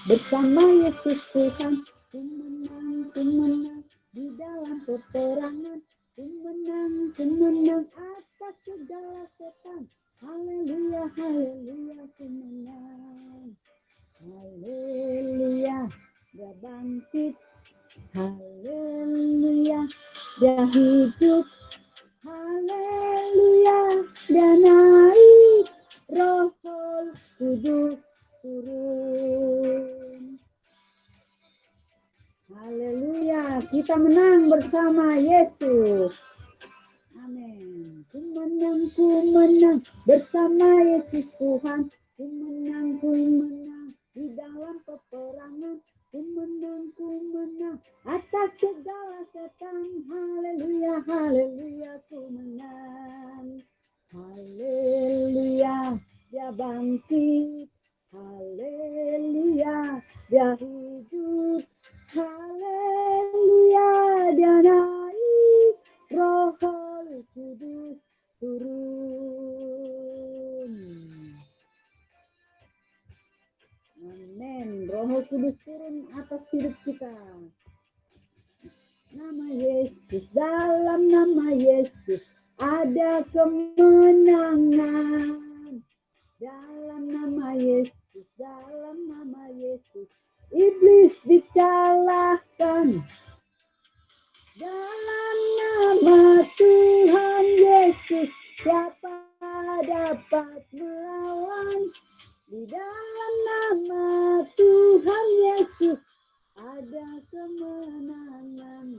bersama Yesus Tuhan. Ku menang di dalam peperangan. Ku menang atas segala setan. Haleluya, haleluya, ku menang. Haleluya, dia bangkit. Haleluya, dia hidup. Haleluya, dia naik. Roh Kudus turun. Haleluya, kita menang bersama Yesus. Amin. Ku menang bersama Yesus Tuhan. Ku menang di dalam peperangan. Ku menang atas segala setan. Haleluya, haleluya, ku menang. Haleluya, dia bangkit. Haleluya, dia hidup. Haleluya, dia naik. Roh Kudus turun. Amin. Roh Kudus turun atas hidup kita. Nama Yesus, dalam nama Yesus ada kemenangan. Dalam nama Yesus, dalam nama Yesus iblis dikalahkan. Dalam nama Tuhan Yesus, siapa dapat melawan? Di dalam nama Tuhan Yesus ada kemenangan.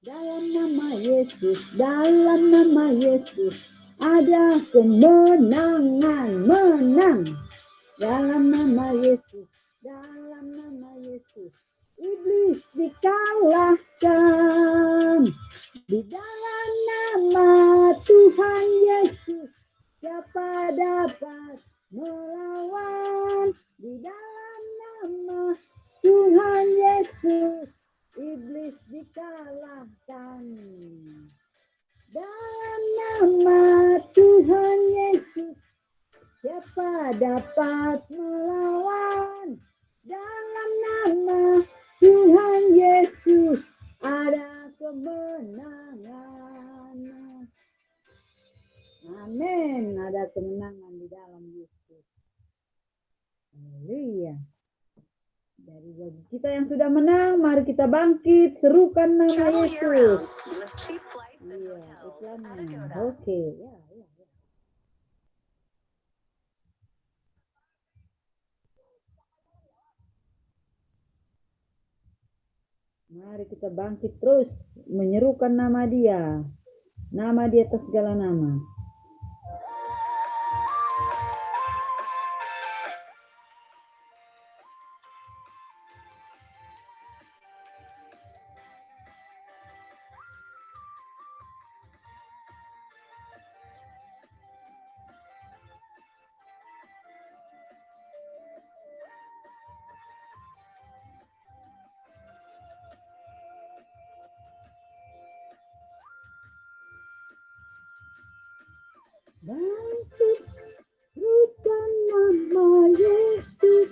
Dalam nama Yesus, dalam nama Yesus ada kemenangan, menang. Dalam nama Yesus, dalam nama Yesus iblis dikalahkan. Di dalam nama Tuhan Yesus siapa dapat melawan? Di dalam nama Tuhan Yesus iblis dikalahkan. Dalam nama Tuhan Yesus siapa dapat melawan? Dalam nama Tuhan Yesus ada kemenangan. Amin. Ada kemenangan di dalam Yesus. Haleluya. Dari bagi kita yang sudah menang, mari kita bangkit, serukan nama Yesus. Iya, iklannya. Oke, ya. Mari kita bangkit terus menyerukan nama Dia. Nama Dia atas segala nama. Bangkit, serukan nama Yesus.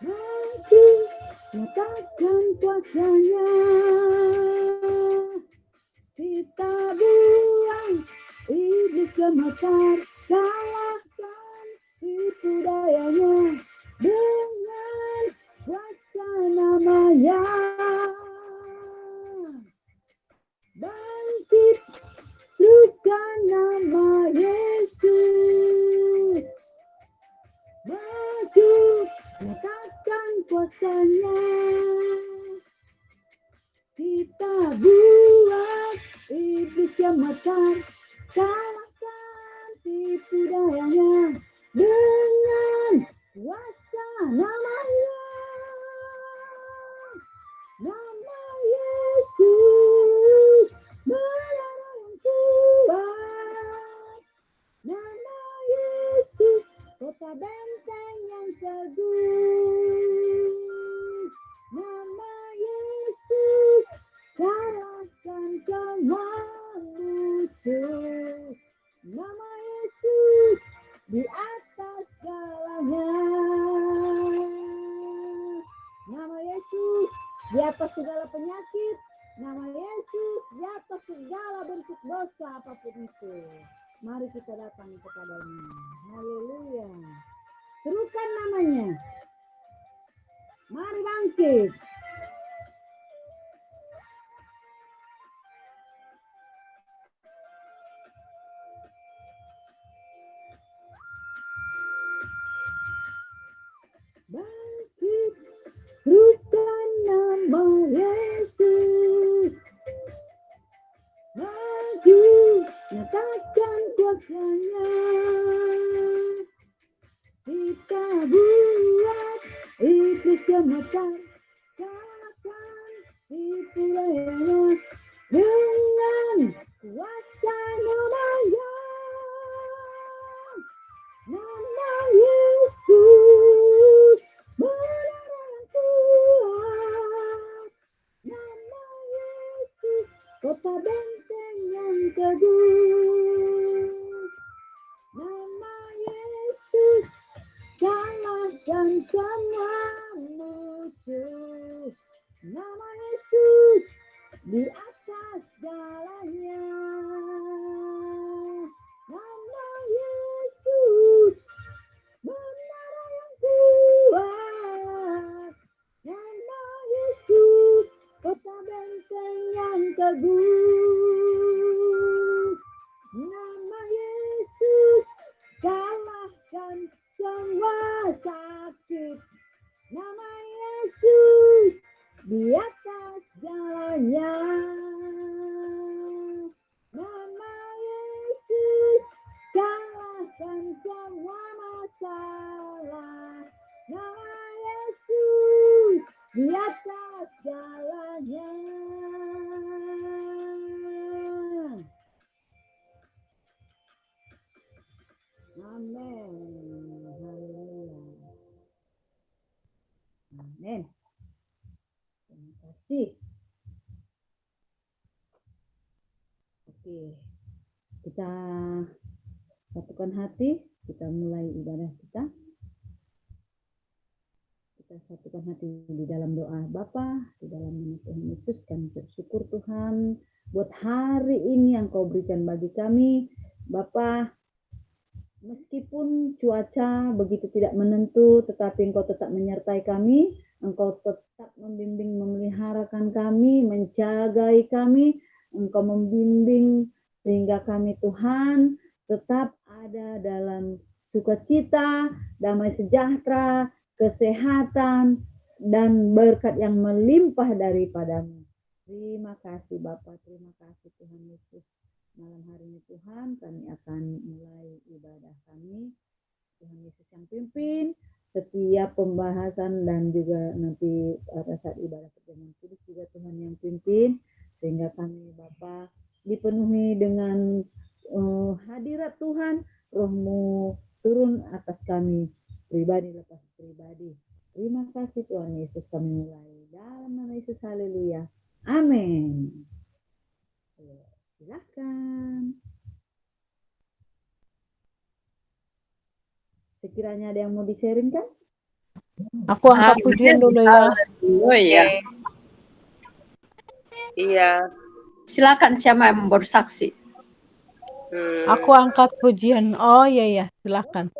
Bangkit, nyatakan kuasanya. Kita buang iblis gemetar, kalahkan tipu dayanya dengan kuasa namanya. Bangkit, serukan nama Yesus. Maju, nyatakan kuasanya. Kita buat iblis yang makar, kalahkan tipu dayanya dengan kuasa namanya. Nama Yesus, menara yang kuat. Nama Yesus, kota benteng yang teguh. Nama Yesus, cara segala penyakit. Nama Yesus di atas segala bentuk dosa apapun itu. Mari kita datang kepadanya. Haleluya. Serukan namanya. Mari bangkit. Bangkit, serukan nama Yesus. Maju, nyatakan kuasanya. Kita buat iblis gemetar, kalahkan tipu dayanya dengan kuasa namanya. Nama Yesus, benar yang kuat. Nama Yesus, kota benteng yang teguh. Nama Yesus, kalahkan semua musuh. Nama Yesus, di atas segalanya. Nama Yesus, menara yang kuat. Nama Yesus, kota benteng yang teguh. Nama Yesus, kalahkan semua sakit. Nama Yesus, di atas segalanya. Nama Yesus, kalahkan semua masalah. Nama Yesus, di atas segalanya. Amin. Haleluya. Amin. Terima kasih. Oke, kita satukan hati, kita mulai ibadah kita. Kita satukan hati di dalam doa. Bapa, di dalam nama Tuhan Yesus, kami bersyukur Tuhan buat hari ini yang Kau berikan bagi kami. Bapa, meskipun cuaca begitu tidak menentu, tetapi Engkau tetap menyertai kami. Engkau tetap membimbing, memeliharakan kami, menjagai kami. Engkau membimbing sehingga kami Tuhan tetap ada dalam sukacita, damai sejahtera, kesehatan, dan berkat yang melimpah daripadamu. Terima kasih Bapa, terima kasih Tuhan Yesus. Malam hari ini Tuhan, kami akan mulai ibadah kami. Tuhan Yesus yang pimpin setiap pembahasan dan juga nanti pada saat ibadah perjamuan kudus juga Tuhan yang pimpin, sehingga kami Bapa dipenuhi dengan hadirat Tuhan, Roh-Mu turun atas kami, pribadi lepas pribadi. Terima kasih Tuhan Yesus, kami mulai dalam nama Yesus. Haleluya. Amin. Silakan. Sekiranya ada yang mau di-sharing kan? Aku angkat pujian dulu ya. Oh iya. Iya. Silakan siapa yang bersaksi. Aku angkat pujian. Oh iya, silakan.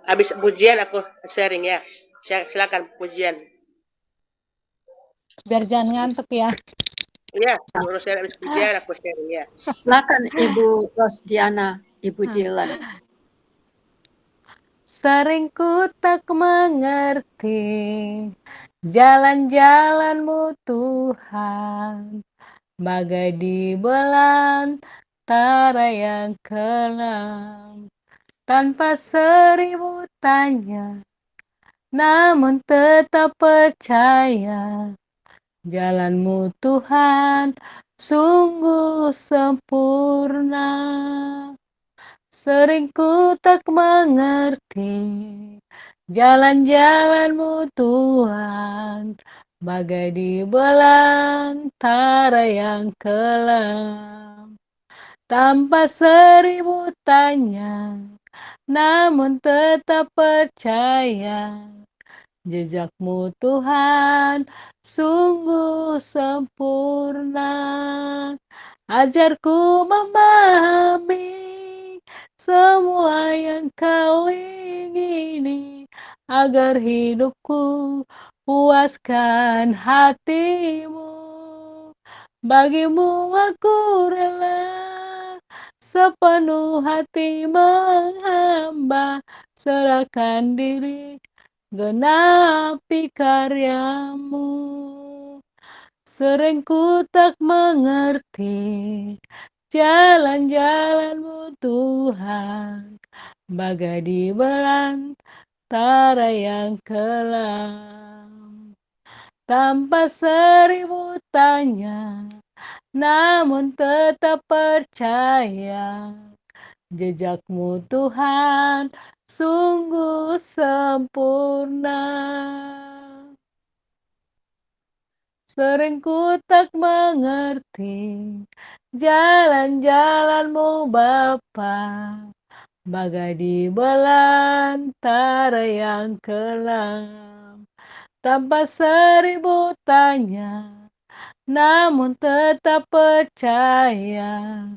Habis pujian aku sharing ya. Silakan pujian. Biar jangan ngantuk ya. Iya, urus saya habis pujian aku sharing ya. Silakan Ibu Rosdiana, Ibu Dilan. Sering ku tak mengerti jalan-jalan-Mu Tuhan, bagai di belantara yang kelam, tanpa seribu tanya, namun tetap percaya. Jalan-Mu Tuhan sungguh sempurna. Sering ku tak mengerti jalan-jalan-Mu Tuhan, bagai di belantara yang kelam, tanpa seribu tanya, namun tetap percaya. Jejakmu Tuhan sungguh sempurna. Ajarku memahami semua yang kau ingini, agar hidupku puaskan hatimu. Bagimu aku rela sepenuh hati menghamba, serahkan diri genapi karyamu. Sering ku tak mengerti jalan-jalanmu Tuhan, bagai di belantara yang kelam. Tanpa seribu tanya, namun tetap percaya, jejakmu Tuhan sungguh sempurna. Sering ku tak mengerti jalan-jalanmu Bapa, bagai di belantara yang kelam. Tanpa seribu tanya, namun tetap percaya,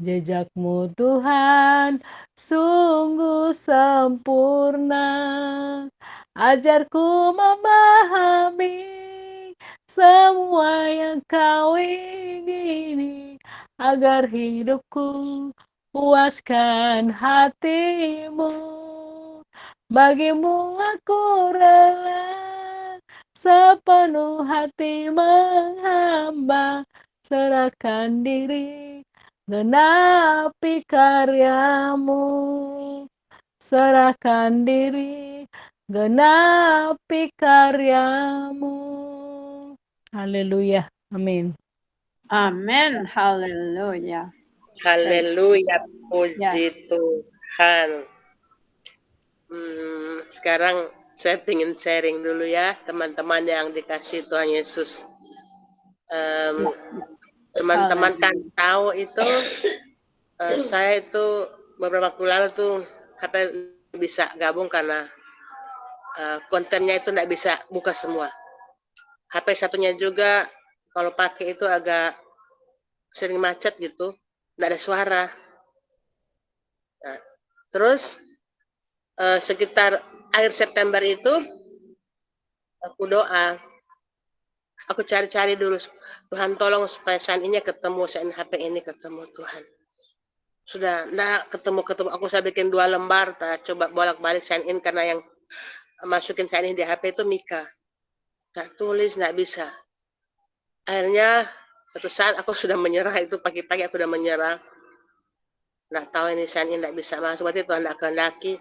jejakmu Tuhan sungguh sempurna. Ajarku memahami semua yang kau ingini, agar hidupku puaskan hatimu. Bagimu aku rela sepenuh hati menghamba, serahkan diri genapi karyamu. Serahkan diri genapi karyamu. Haleluya. Amin. Amen. Hallelujah. Haleluya, puji Yes. Tuhan. Sekarang saya ingin sharing dulu ya, teman-teman yang dikasih Tuhan Yesus. Teman-teman kan tahu itu, saya itu beberapa waktu lalu tuh HP bisa gabung karena kontennya itu nggak bisa buka semua. HP satunya juga kalau pakai itu agak sering macet gitu, nggak ada suara. Nah, terus sekitar akhir September itu aku doa, aku cari-cari dulu, Tuhan tolong supaya sign in-nya ketemu, sign in HP ini ketemu Tuhan. Sudah nggak ketemu, aku saya bikin 2 lembar, coba bolak-balik sign in karena yang masukin sign in di HP itu Mika. Nggak tulis, nggak bisa. Akhirnya suatu saat aku sudah menyerah, itu pagi-pagi aku sudah menyerah. Nggak tahu ini sign in nggak bisa masuk, berarti Tuhan nggak kehendaki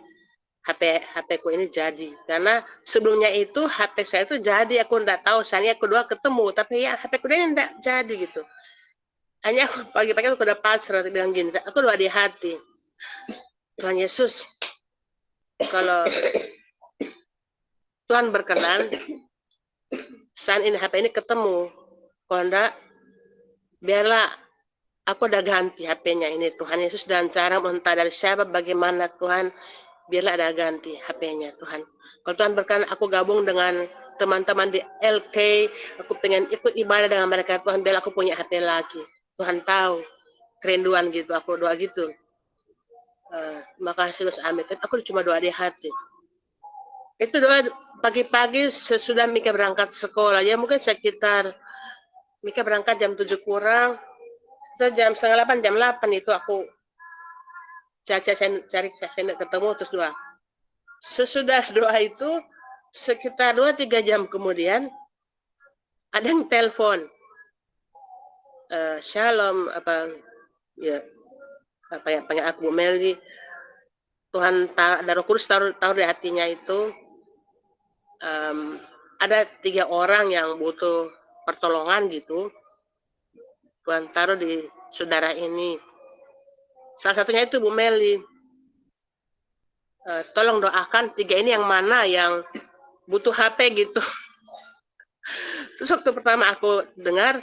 HP ku ini jadi. Karena sebelumnya itu HP saya itu jadi, aku nggak tahu sign in kedua ketemu, tapi ya HP ku ini nggak jadi gitu. Hanya aku pagi-pagi aku udah pasrah, bilang gini, aku doa di hati, Tuhan Yesus, kalau Tuhan berkenan, sign in HP ini ketemu. Kalau enggak, biarlah aku udah ganti HP-nya ini Tuhan Yesus, dan cara entah dari siapa bagaimana Tuhan, biarlah ada ganti HP-nya Tuhan. Kalau Tuhan berkenan aku gabung dengan teman-teman di LK, aku pengen ikut ibadah dengan mereka Tuhan, biar aku punya HP lagi. Tuhan tahu kerinduan gitu, aku doa gitu. Makasih Gus Amit, aku cuma doa di hati. Itu doa pagi-pagi sesudah Mika berangkat sekolah, ya mungkin sekitar Mika berangkat jam 7 kurang, jam 7:30, jam 8 itu aku cari ketemu, terus doa. Sesudah doa itu sekitar 2-3 jam kemudian ada yang telepon, Shalom, apa ya panggil aku Bu Meldi, Tuhan ada Roh Kudus taruh di hatinya itu, ada 3 orang yang butuh pertolongan gitu, Tuhan taruh di saudara ini. Salah satunya itu Bu Meli. Tolong doakan 3 ini yang mana yang butuh HP gitu. Terus waktu pertama aku dengar,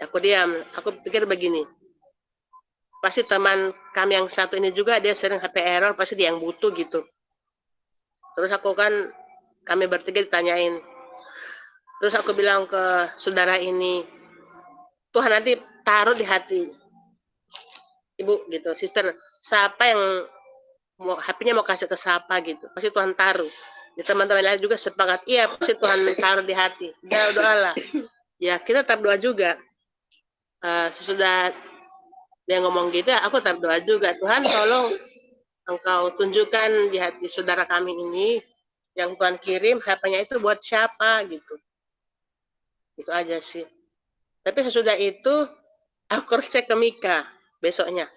aku diam. Aku pikir begini, pasti teman kami yang satu ini juga dia sering HP error, pasti dia yang butuh gitu. Terus aku kan kami bertiga ditanyain. Terus aku bilang ke saudara ini, Tuhan nanti taruh di hati ibu gitu, sister, siapa yang mau HP-nya mau kasih ke siapa gitu, pasti Tuhan taruh. Di teman-teman lain juga sepakat, iya pasti Tuhan taruh di hati. Doalah. Ya kita tetap doa juga. Sudah dia ngomong gitu, aku tetap doa juga. Tuhan tolong Engkau tunjukkan di hati saudara kami ini yang Tuhan kirim HP-nya itu buat siapa gitu. Itu aja sih. Tapi sesudah itu aku cross cek ke Mika besoknya.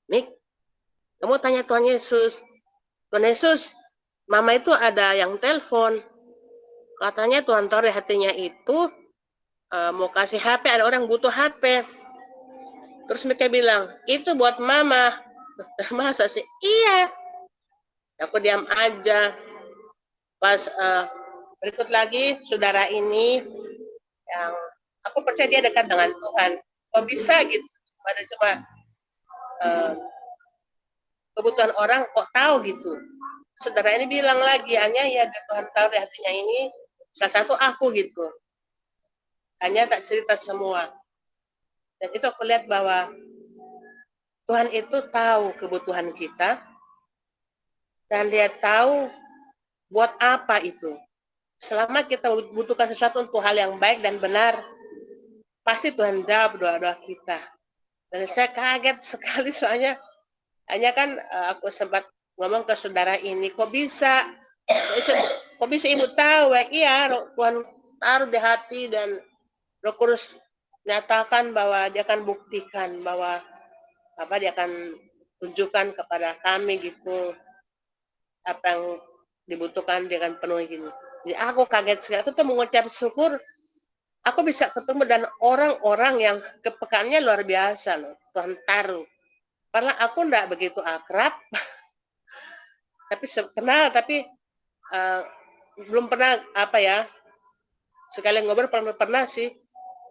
Mik, kamu tanya Tuhan Yesus. Tuhan Yesus, Mama itu ada yang telepon. Katanya Tuhan taruh di hatinya itu mau kasih HP, ada orang butuh HP. Terus Mika bilang, itu buat Mama. Masa sih? Iya. Aku diam aja. Pas berikut lagi saudara ini yang aku percaya dia dekat dengan Tuhan. Kok bisa gitu? Ada cuma kebutuhan orang kok tahu gitu. Saudara ini bilang lagi, hanya ya Tuhan tahu di hatinya ini salah satu aku gitu. Hanya tak cerita semua. Dan itu aku lihat bahwa Tuhan itu tahu kebutuhan kita dan dia tahu buat apa itu. Selama kita butuhkan sesuatu untuk hal yang baik dan benar, pasti Tuhan jawab doa-doa kita. Dan saya kaget sekali soalnya hanya kan aku sempat ngomong ke saudara ini, kok bisa ibu tahu ya? Iya, Tuhan taruh di hati dan Roh Kudus nyatakan bahwa dia akan buktikan bahwa dia akan tunjukkan kepada kami gitu apa yang dibutuhkan, dia akan penuhi gini. Jadi aku kaget sekali, aku tuh mengucap syukur aku bisa ketemu dan orang-orang yang kepekaannya luar biasa loh, Tuhan taruh. Karena aku enggak begitu akrab, tapi kenal, tapi belum pernah sekali ngobrol pernah sih.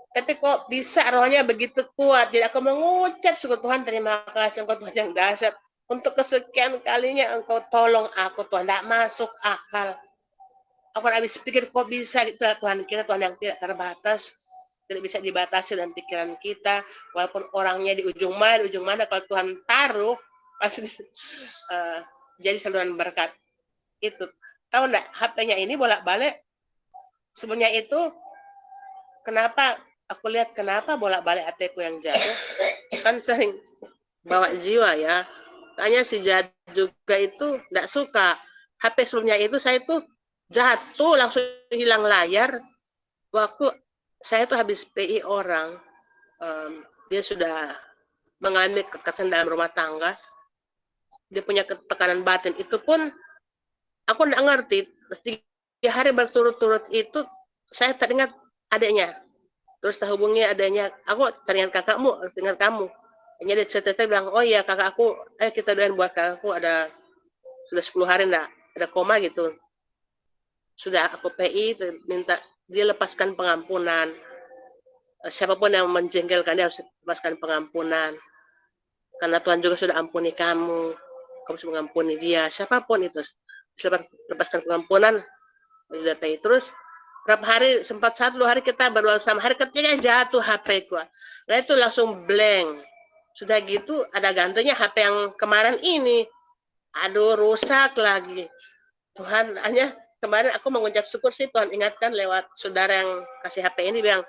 Tapi kok bisa rohnya begitu kuat. Jadi aku mengucap syukur Tuhan, terima kasih Engkau Tuhan yang dahsyat. Untuk kesekian kalinya Engkau tolong aku Tuhan, tidak masuk akal. Aku tidak habis pikir kok bisa gitu Tuhan kita, Tuhan yang tidak terbatas, tidak bisa dibatasi dalam pikiran kita, walaupun orangnya di ujung mana kalau Tuhan taruh pasti jadi saluran berkat. Itu tahu enggak, HP-nya ini bolak-balik sebenarnya itu kenapa aku lihat bolak-balik HP-ku yang jatuh, kan sering bawa jiwa ya. Tanya si Jad juga itu enggak suka. HP sebelumnya itu saya tuh jatuh langsung hilang layar. Waktu saya tuh habis PI orang, dia sudah mengalami kekerasan dalam rumah tangga, dia punya tekanan batin, itu pun aku nggak ngerti. 3 hari berturut-turut itu saya teringat adiknya, terus terhubungi adiknya, aku teringat kakakmu, teringat kamu. Hanya dia cerita bilang, oh iya kakak aku, kita doain buat kakakku, sudah 10 hari enggak ada koma gitu. Sudah aku PI, minta dia lepaskan pengampunan. Siapapun yang menjengkelkan dia harus lepaskan pengampunan. Karena Tuhan juga sudah ampuni kamu sudah mengampuni dia, siapapun itu. Sudah lepaskan pengampunan, sudah PI. Terus berapa hari, sempat 1-2 hari kita berdua sama, hari ketiga jatuh HP ku. Nah itu langsung blank. Sudah gitu ada gantinya HP yang kemarin ini. Aduh rusak lagi. Tuhan, hanya kemarin aku mengucap syukur sih Tuhan ingatkan lewat saudara yang kasih HP ini, bilang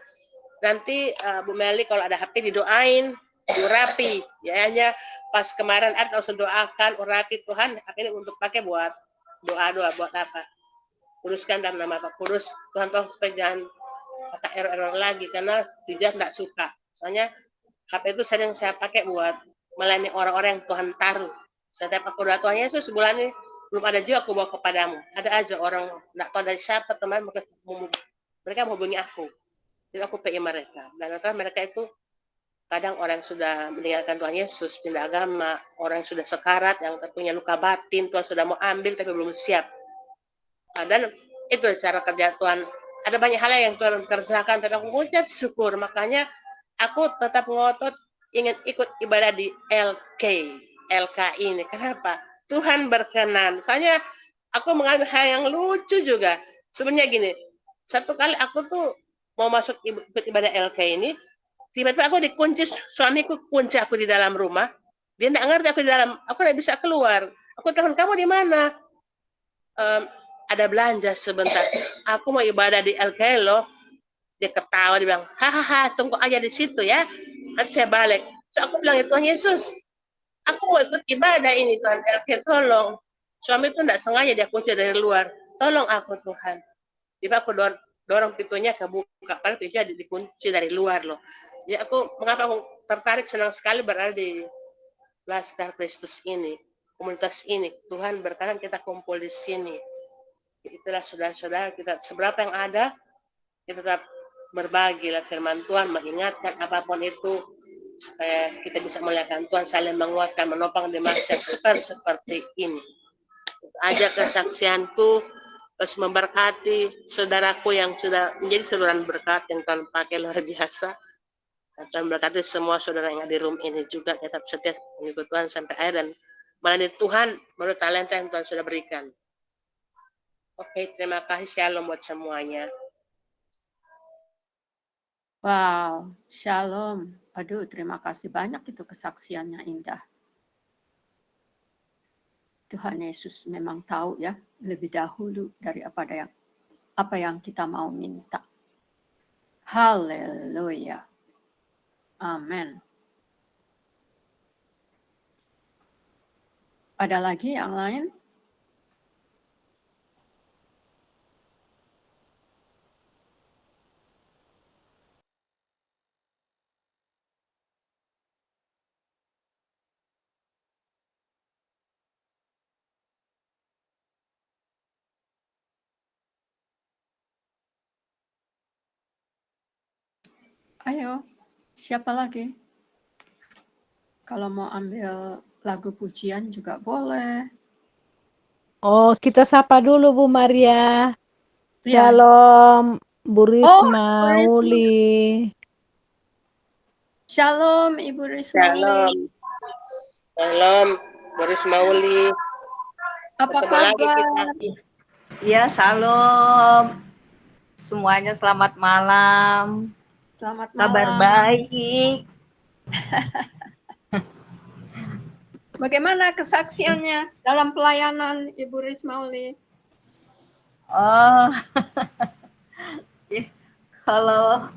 nanti Bu Meli kalau ada HP didoain, diurapi. Ya hanya pas kemarin ada langsung doakan, urapi Tuhan, HP ini untuk pakai buat doa-doa, buat apa? Kuduskan dalam nama Pak Kudus. Tuhan tahu supaya jangan ada error lagi, karena si Jah nggak suka. Soalnya HP itu sering saya pakai buat melayani orang-orang yang Tuhan taruh. Setiap aku doa Tuhan Yesus sebulan ini belum ada juga aku bawa kepadamu. Ada aja orang nggak tahu dari siapa teman mereka menghubungi aku. Jadi aku PI mereka. Dan mereka itu kadang orang yang sudah meninggalkan Tuhan Yesus, pindah agama, orang yang sudah sekarat, yang punya luka batin, Tuhan sudah mau ambil tapi belum siap. Dan itu cara kerja Tuhan. Ada banyak hal yang Tuhan kerjakan, tapi aku mengucap syukur. Makanya aku tetap ngotot ingin ikut ibadah di LK ini. Kenapa? Tuhan berkenan. Soalnya aku mengalami hal yang lucu juga. Sebenarnya gini, satu kali aku tuh mau masuk ikut ibadah LK ini, tiba-tiba aku dikunci, suamiku kunci aku di dalam rumah. Dia nggak ngerti aku di dalam, aku nggak bisa keluar. Aku telepon, kamu di mana? Em, ada belanja sebentar. Aku mau ibadah di LK loh. Dia ketawa, dia bilang, hahaha, tunggu aja di situ ya. Nanti saya balik. So aku bilang, Tuhan Yesus, aku mau ikut ibadah ini Tuhan, LK tolong. Suami itu tidak sengaja dia kunci dari luar. Tolong aku Tuhan. Jadi aku dorong pintunya kebuka. Padahal pintunya dikunci dari luar loh. Ya mengapa aku tertarik senang sekali berada di Laskar Kristus ini, komunitas ini. Tuhan berkenan kita kumpul di sini. Itulah saudara-saudara kita, seberapa yang ada, kita tetap berbagi lah firman Tuhan, mengingatkan apapun itu, supaya kita bisa melihatkan Tuhan, saling menguatkan, menopang di masa yang sukar seperti ini. Itu aja kesaksianku, terus memberkati saudaraku yang sudah menjadi saluran berkat yang Tuhan pakai luar biasa. Dan Tuhan berkati semua saudara yang ada di room ini juga tetap setia mengikut Tuhan sampai akhir, dan melayani Tuhan menurut talenta yang Tuhan sudah berikan. Oke, terima kasih, shalom buat semuanya. Wow, shalom. Aduh, terima kasih banyak itu kesaksiannya indah. Tuhan Yesus memang tahu ya lebih dahulu dari apa yang kita mau minta. Haleluya. Amin. Ada lagi yang lain? Ayo, siapa lagi? Kalau mau ambil lagu pujian juga boleh. Oh, kita sapa dulu Bu Maria. Ya. Shalom, Bu Risma. Risma Uli. Shalom, Ibu Risma. Shalom. Shalom, Boris Mauli. Apa Ketemu lagi kabar? kita. Ya, shalom. Semuanya selamat malam. Selamat Kabar malam. baik. Bagaimana kesaksiannya dalam pelayanan Ibu Risma Uli? Oh, ya, kalau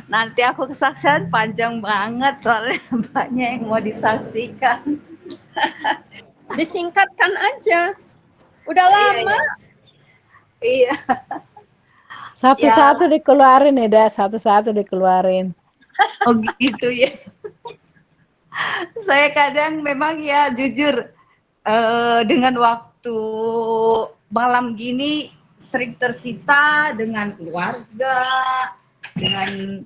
nanti aku kesaksian panjang banget soalnya banyak yang mau disaksikan. Disingkatkan aja. Udah lama. Iya. Satu-satu dikeluarin ya, dah. Satu-satu dikeluarin. Oh gitu ya. Saya kadang memang ya jujur dengan waktu malam gini sering tersita dengan keluarga, dengan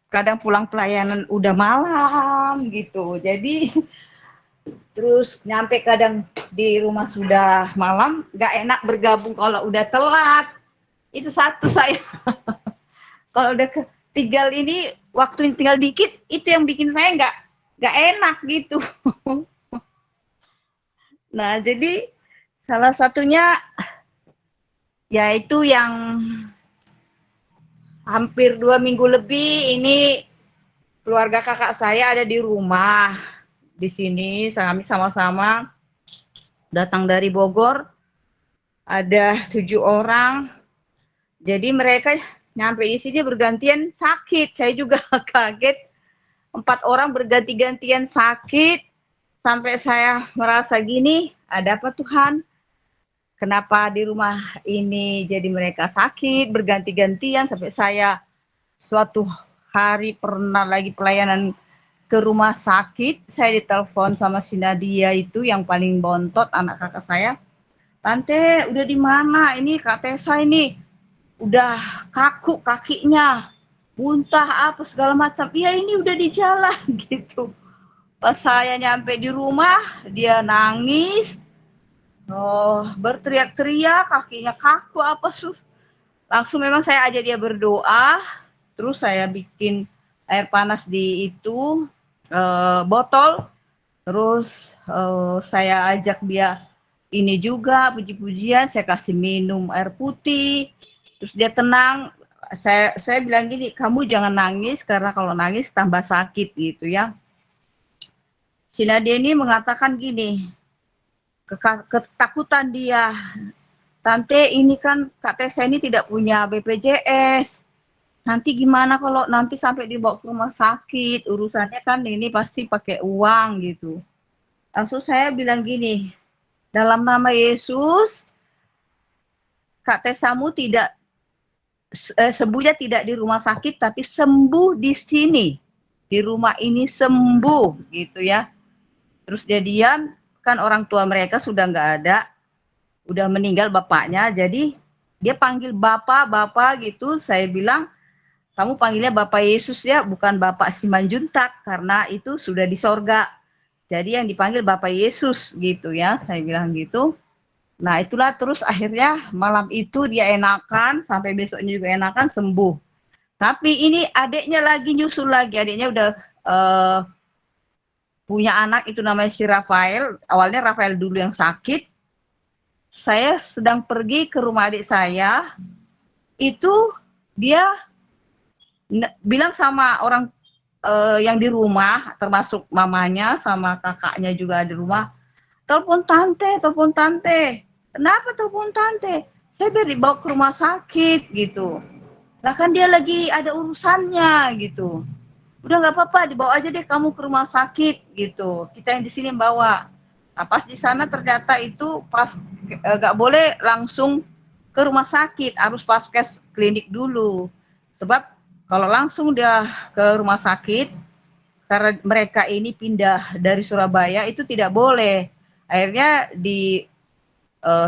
kadang pulang pelayanan udah malam gitu. Jadi terus nyampe kadang di rumah sudah malam, nggak enak bergabung kalau udah telat. Itu satu saya. Kalau udah tinggal ini waktu tinggal dikit, itu yang bikin saya nggak enak gitu. Nah, jadi salah satunya yaitu yang hampir 2 minggu lebih ini keluarga kakak saya ada di rumah. Di sini kami sama-sama datang dari Bogor. Ada 7 orang. Jadi mereka nyampe di sini bergantian sakit. Saya juga kaget. 4 orang berganti-gantian sakit. Sampai saya merasa gini, ada apa Tuhan? Kenapa di rumah ini jadi mereka sakit, berganti-gantian, sampai saya suatu hari pernah lagi pelayanan ke rumah sakit, saya ditelepon sama si Nadia itu yang paling bontot, anak kakak saya. Tante, udah di mana? Ini Kak Tessa ini udah kaku kakinya, muntah apa segala macam. Iya ini udah di jalan gitu. Pas saya nyampe di rumah, dia nangis, berteriak-teriak, kakinya kaku apa langsung memang saya ajak dia berdoa, terus saya bikin air panas di itu botol, Terus saya ajak dia ini juga puji-pujian, saya kasih minum air putih, terus dia tenang. Saya bilang gini, kamu jangan nangis karena kalau nangis tambah sakit gitu ya. Si Nadia ini mengatakan gini, ketakutan dia, Tante ini kan Kak Tessa ini tidak punya BPJS. Nanti gimana kalau nanti sampai dibawa ke rumah sakit, urusannya kan ini pasti pakai uang gitu. Langsung saya bilang gini, dalam nama Yesus, Kak Tessamu tidak sembuhnya tidak di rumah sakit, tapi sembuh di sini. Di rumah ini sembuh gitu ya. Terus dia diam, kan orang tua mereka sudah nggak ada, udah meninggal bapaknya, jadi dia panggil bapak gitu. Saya bilang, kamu panggilnya Bapak Yesus ya, bukan Bapak Simanjuntak, karena itu sudah di sorga. Jadi yang dipanggil Bapak Yesus gitu ya, saya bilang gitu. Nah itulah, terus akhirnya malam itu dia enakan, sampai besoknya juga enakan, sembuh. Tapi ini adiknya lagi nyusul lagi, adiknya udah punya anak, itu namanya si Rafael. Awalnya Rafael dulu yang sakit. Saya sedang pergi ke rumah adik saya, itu dia bilang sama orang yang di rumah, termasuk mamanya sama kakaknya juga di rumah, telepon tante. Kenapa telepon tante? Saya biar dibawa ke rumah sakit gitu. Lah kan dia lagi ada urusannya gitu. Udah nggak apa-apa, dibawa aja deh kamu ke rumah sakit gitu. Kita yang di sini bawa. Nah, pas di sana ternyata itu pas nggak boleh langsung ke rumah sakit, harus paskes klinik dulu. Sebab kalau langsung dia ke rumah sakit, karena mereka ini pindah dari Surabaya, itu tidak boleh. Akhirnya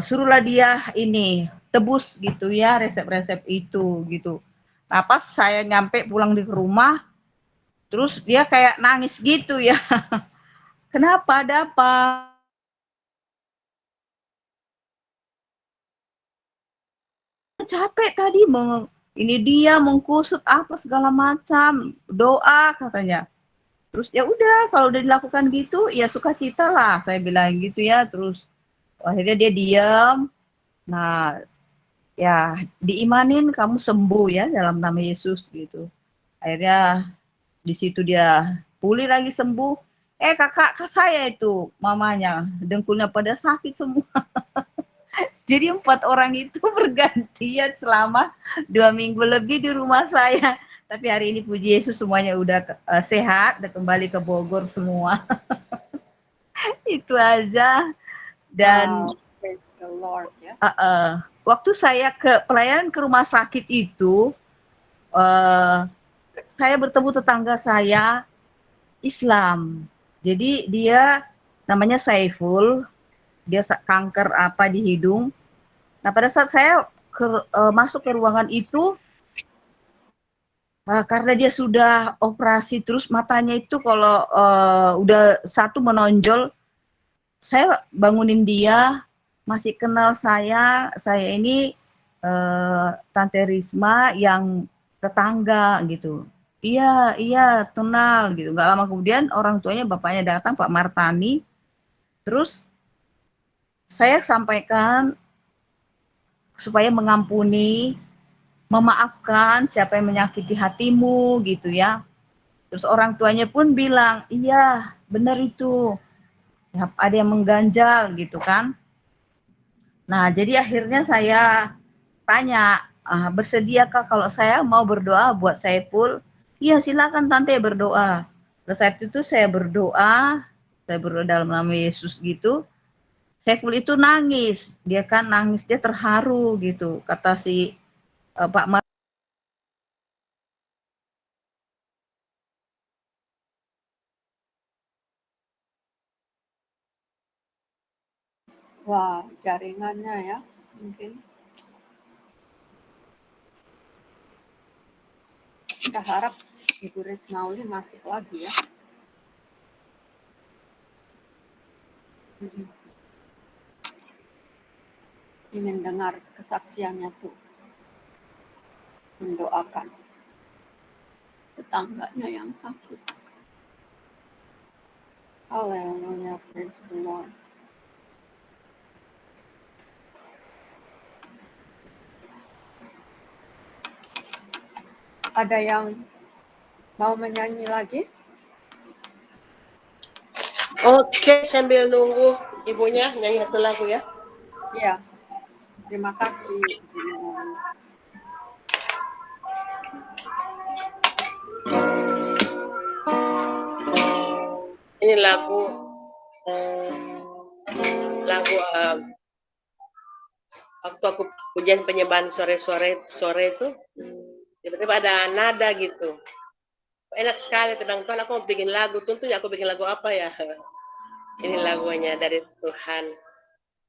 suruhlah dia ini tebus gitu ya, resep-resep itu gitu. Nah pas saya nyampe pulang di rumah, terus dia kayak nangis gitu ya. Kenapa, ada apa? Capek tadi, ini dia mengkusut apa segala macam, doa katanya. Terus ya udah, kalau udah dilakukan gitu ya sukacita lah, saya bilang gitu ya. Terus akhirnya dia diam. Nah ya diimanin kamu sembuh ya dalam nama Yesus gitu. Akhirnya di situ dia pulih lagi, sembuh. Kakak saya itu mamanya dengkulnya pada sakit semua. Jadi 4 orang itu bergantian selama 2 minggu lebih di rumah saya. Tapi hari ini puji Yesus semuanya udah sehat, udah kembali ke Bogor semua. Itu aja. Dan Praise the Lord ya. waktu saya ke pelayanan ke rumah sakit itu, saya bertemu tetangga saya Islam. Jadi dia namanya Saiful, dia kanker apa di hidung. Nah pada saat saya masuk ke ruangan itu, karena dia sudah operasi, terus matanya itu kalau udah satu menonjol, saya bangunin dia, masih kenal saya ini Tante Risma yang tetangga gitu. Iya, kenal gitu. Nggak lama kemudian orang tuanya, bapaknya datang, Pak Martani. Terus saya sampaikan supaya mengampuni, memaafkan siapa yang menyakiti hatimu gitu ya. Terus orang tuanya pun bilang, iya benar itu, ya, ada yang mengganjal gitu kan. Nah jadi akhirnya saya tanya, bersediakah kalau saya mau berdoa buat Saiful? Iya silakan tante berdoa. Terus saat itu saya berdoa dalam nama Yesus gitu. Saiful itu nangis, dia kan nangis, dia terharu gitu. Kata si Pak Mar. Wah, jaringannya ya, mungkin. Kita harap Ibu Rismauli masuk lagi ya. Ingin dengar kesaksiannya tuh, mendoakan tetangganya yang sakit. Haleluya, praise the Lord. Ada yang mau menyanyi lagi? Oke, sambil nunggu ibunya nyanyi satu lagu ya. Iya. Terima kasih. Ini lagu waktu aku pujian penyembahan sore itu tiba-tiba ada nada gitu. Enak sekali tenang Tuhan, aku mau bikin lagu. Tentunya aku bikin lagu apa ya? Ini lagunya dari Tuhan.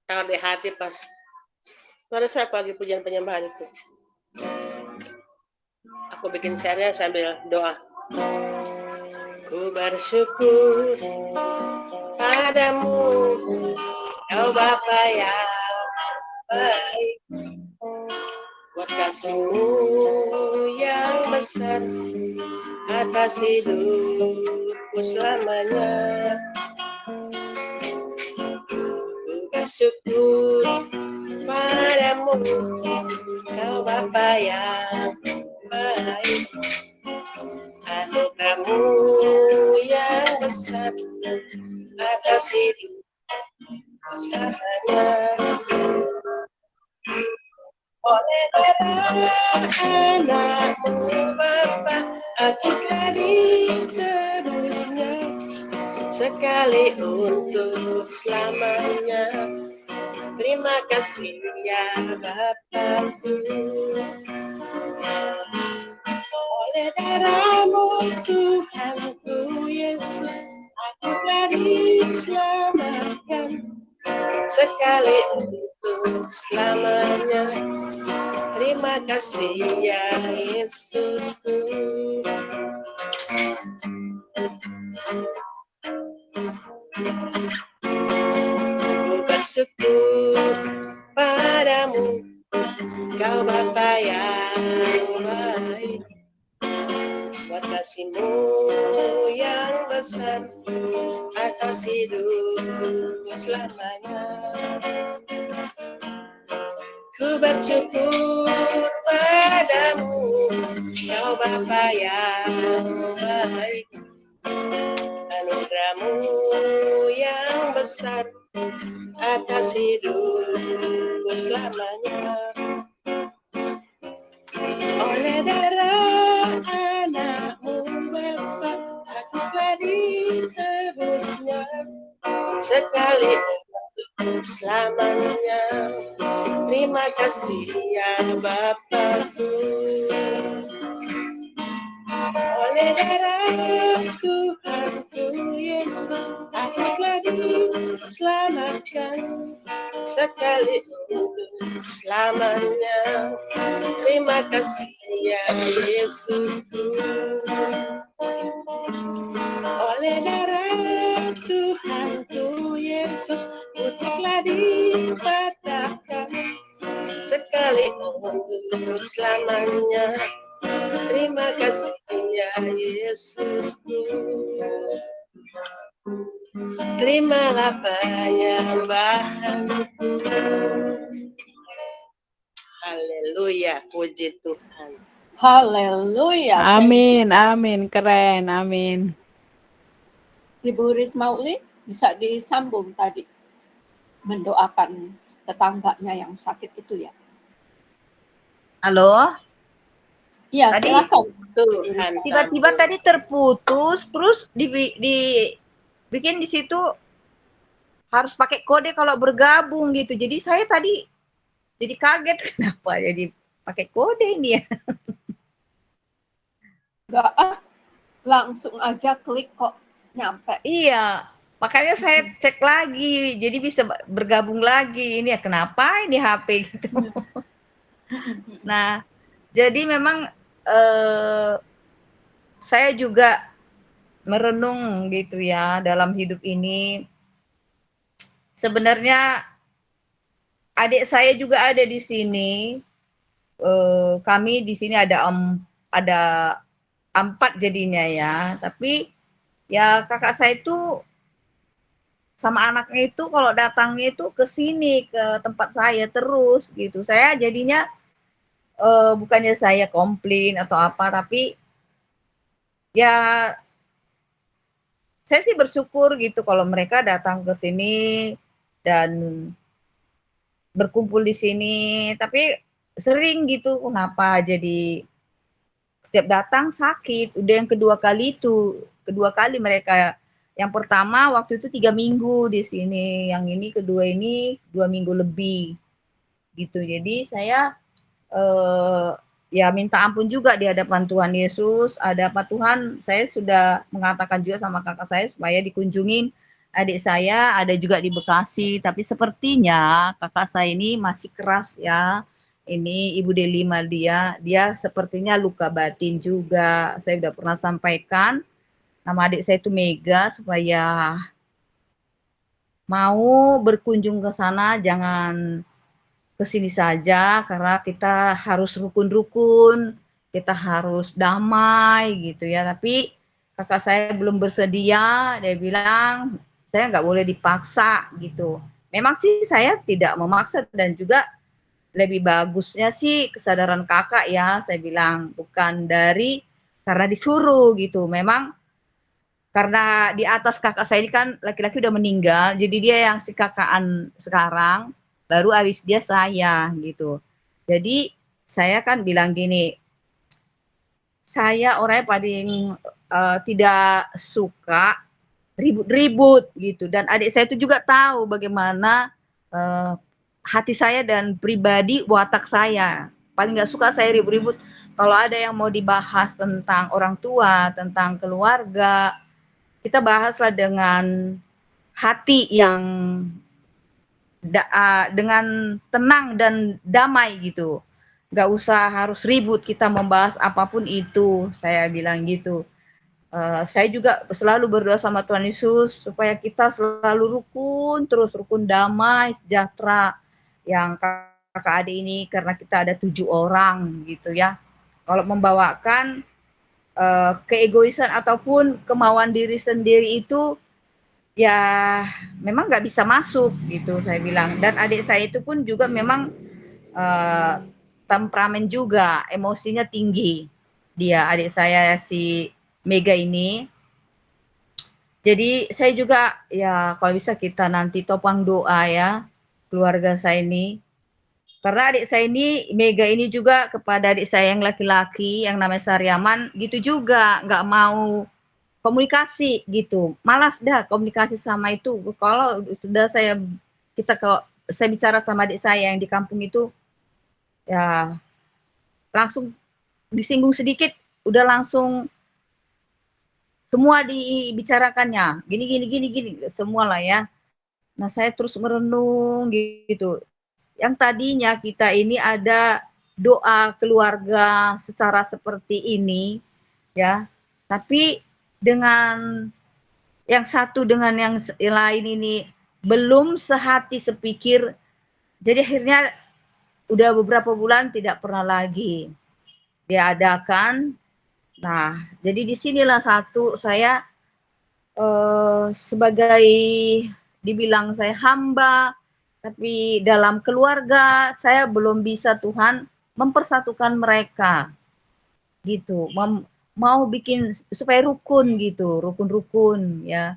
Taruh di hati pas sore pagi pujian penyembahan itu. Aku bikin share-nya sambil doa. Ku bersyukur padamu, Kau Bapa yang baik, buat kasih-Mu yang besar atas hidupku selamanya. Ku bersyukur padamu, Kau Bapa yang baik, anugerah-Mu yang besar atas hidupku selamanya. Oleh darah anak-Mu Bapa, aku telah ditebusnya sekali untuk selamanya. Terima kasih ya Bapakku. Oleh darah-Mu Tuhanku Yesus, aku telah diselamatkan sekali untuk selamanya. Terima kasih ya Yesusku. Ku bersyukur padamu, Kau Bapa yang baik, buat kasih-Mu yang besar atas hidupku selamanya. Ku bersyukur padamu, Kau Bapa yang baik, anugerah-Mu yang besar atas hidupku selamanya. Oleh darah anak-Mu Bapa, aku telah ditebusnya sekali untuk selamanya. Terima kasih ya Bapakku. Oleh darah Tuhanku Yesus, aku telah diselamatkan sekali untuk selamanya. Terima kasih ya Yesusku. Oleh darah Tuhanku Yesus, ku telah dipatahkan sekali untuk selamanya. Terima kasih ya Yesusku. Terimalah penyembahanku. Haleluya, puji Tuhan. Haleluya. Amin, amin, keren, amin. Ibu Rismauli bisa disambung tadi mendoakan tetangganya yang sakit itu ya. Halo? Iya, Tadi silakan. Tuhan tiba-tiba tadi terputus, terus dibikin di situ harus pakai kode kalau bergabung gitu. Jadi saya tadi jadi kaget kenapa jadi pakai kode ini ya. Enggak, langsung aja klik kok nyampe. Iya, makanya saya cek lagi, jadi bisa bergabung lagi. Ini ya kenapa ini HP gitu. Nah, jadi memang saya juga merenung gitu ya dalam hidup ini. Sebenarnya adik saya juga ada di sini. Kami di sini ada 4 jadinya ya. Tapi ya kakak saya itu sama anaknya itu kalau datangnya itu ke sini, ke tempat saya terus gitu. Saya jadinya bukannya saya komplain atau apa, tapi ya saya sih bersyukur gitu kalau mereka datang ke sini dan berkumpul di sini. Tapi sering gitu, kenapa jadi setiap datang sakit. Udah yang kedua kali mereka. Yang pertama waktu itu 3 minggu di sini, yang ini kedua ini 2 minggu lebih gitu. Jadi saya ya minta ampun juga di hadapan Tuhan Yesus. Ada apa Tuhan, saya sudah mengatakan juga sama kakak saya supaya dikunjungin adik saya, ada juga di Bekasi. Tapi sepertinya kakak saya ini masih keras ya. Ini Ibu Delima dia sepertinya luka batin juga. Saya udah pernah sampaikan nama adik saya itu Mega supaya mau berkunjung ke sana jangan ke sini saja karena kita harus rukun-rukun, kita harus damai gitu ya. Tapi kakak saya belum bersedia, dia bilang saya nggak boleh dipaksa gitu. Memang sih saya tidak memaksa dan juga lebih bagusnya sih kesadaran kakak ya, saya bilang bukan dari karena disuruh gitu. Memang karena di atas kakak saya ini kan laki-laki udah meninggal, jadi dia yang si kakaan sekarang, baru habis dia saya gitu. Jadi saya kan bilang gini, saya orangnya paling tidak suka ribut-ribut gitu. Dan adik saya itu juga tahu bagaimana hati saya dan pribadi watak saya. Paling nggak suka saya ribut-ribut. Kalau ada yang mau dibahas tentang orang tua, tentang keluarga, kita bahaslah dengan hati yang dengan tenang dan damai gitu. Nggak usah harus ribut kita membahas apapun itu, saya bilang gitu. Saya juga selalu berdoa sama Tuhan Yesus supaya kita selalu rukun, terus rukun damai, sejahtera. Yang kakak adik ini karena kita ada 7 orang gitu ya. Kalau membawakan keegoisan ataupun kemauan diri sendiri itu ya memang nggak bisa masuk gitu saya bilang. Dan adik saya itu pun juga memang temperamen juga, emosinya tinggi. Dia adik saya si Mega ini. Jadi saya juga ya kalau bisa kita nanti topang doa ya keluarga saya ini. Karena adik saya ini, Mega ini juga kepada adik saya yang laki-laki, yang namanya Saryaman, gitu juga, nggak mau komunikasi gitu. Malas dah komunikasi sama itu. Kalau sudah saya bicara sama adik saya yang di kampung itu, ya langsung disinggung sedikit, udah langsung semua dibicarakannya. Gini, semua lah ya. Nah saya terus merenung gitu. Yang tadinya kita ini ada doa keluarga secara seperti ini ya, tapi dengan yang satu dengan yang lain ini belum sehati sepikir, jadi akhirnya udah beberapa bulan tidak pernah lagi diadakan. Nah jadi disinilah satu saya sebagai dibilang saya hamba, tapi dalam keluarga saya belum bisa Tuhan mempersatukan mereka gitu. Mau bikin supaya rukun gitu, rukun-rukun ya.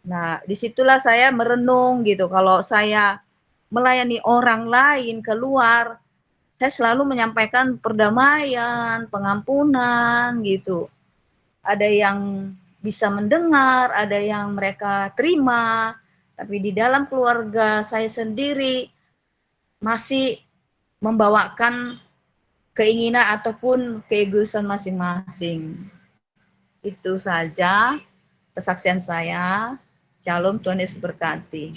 Nah, disitulah saya merenung gitu. Kalau saya melayani orang lain keluar, saya selalu menyampaikan perdamaian, pengampunan gitu. Ada yang bisa mendengar, ada yang mereka terima, tapi di dalam keluarga saya sendiri masih membawakan keinginan ataupun keegoisan masing-masing. Itu saja kesaksian saya. Shalom, Tuhan Yesus berkati.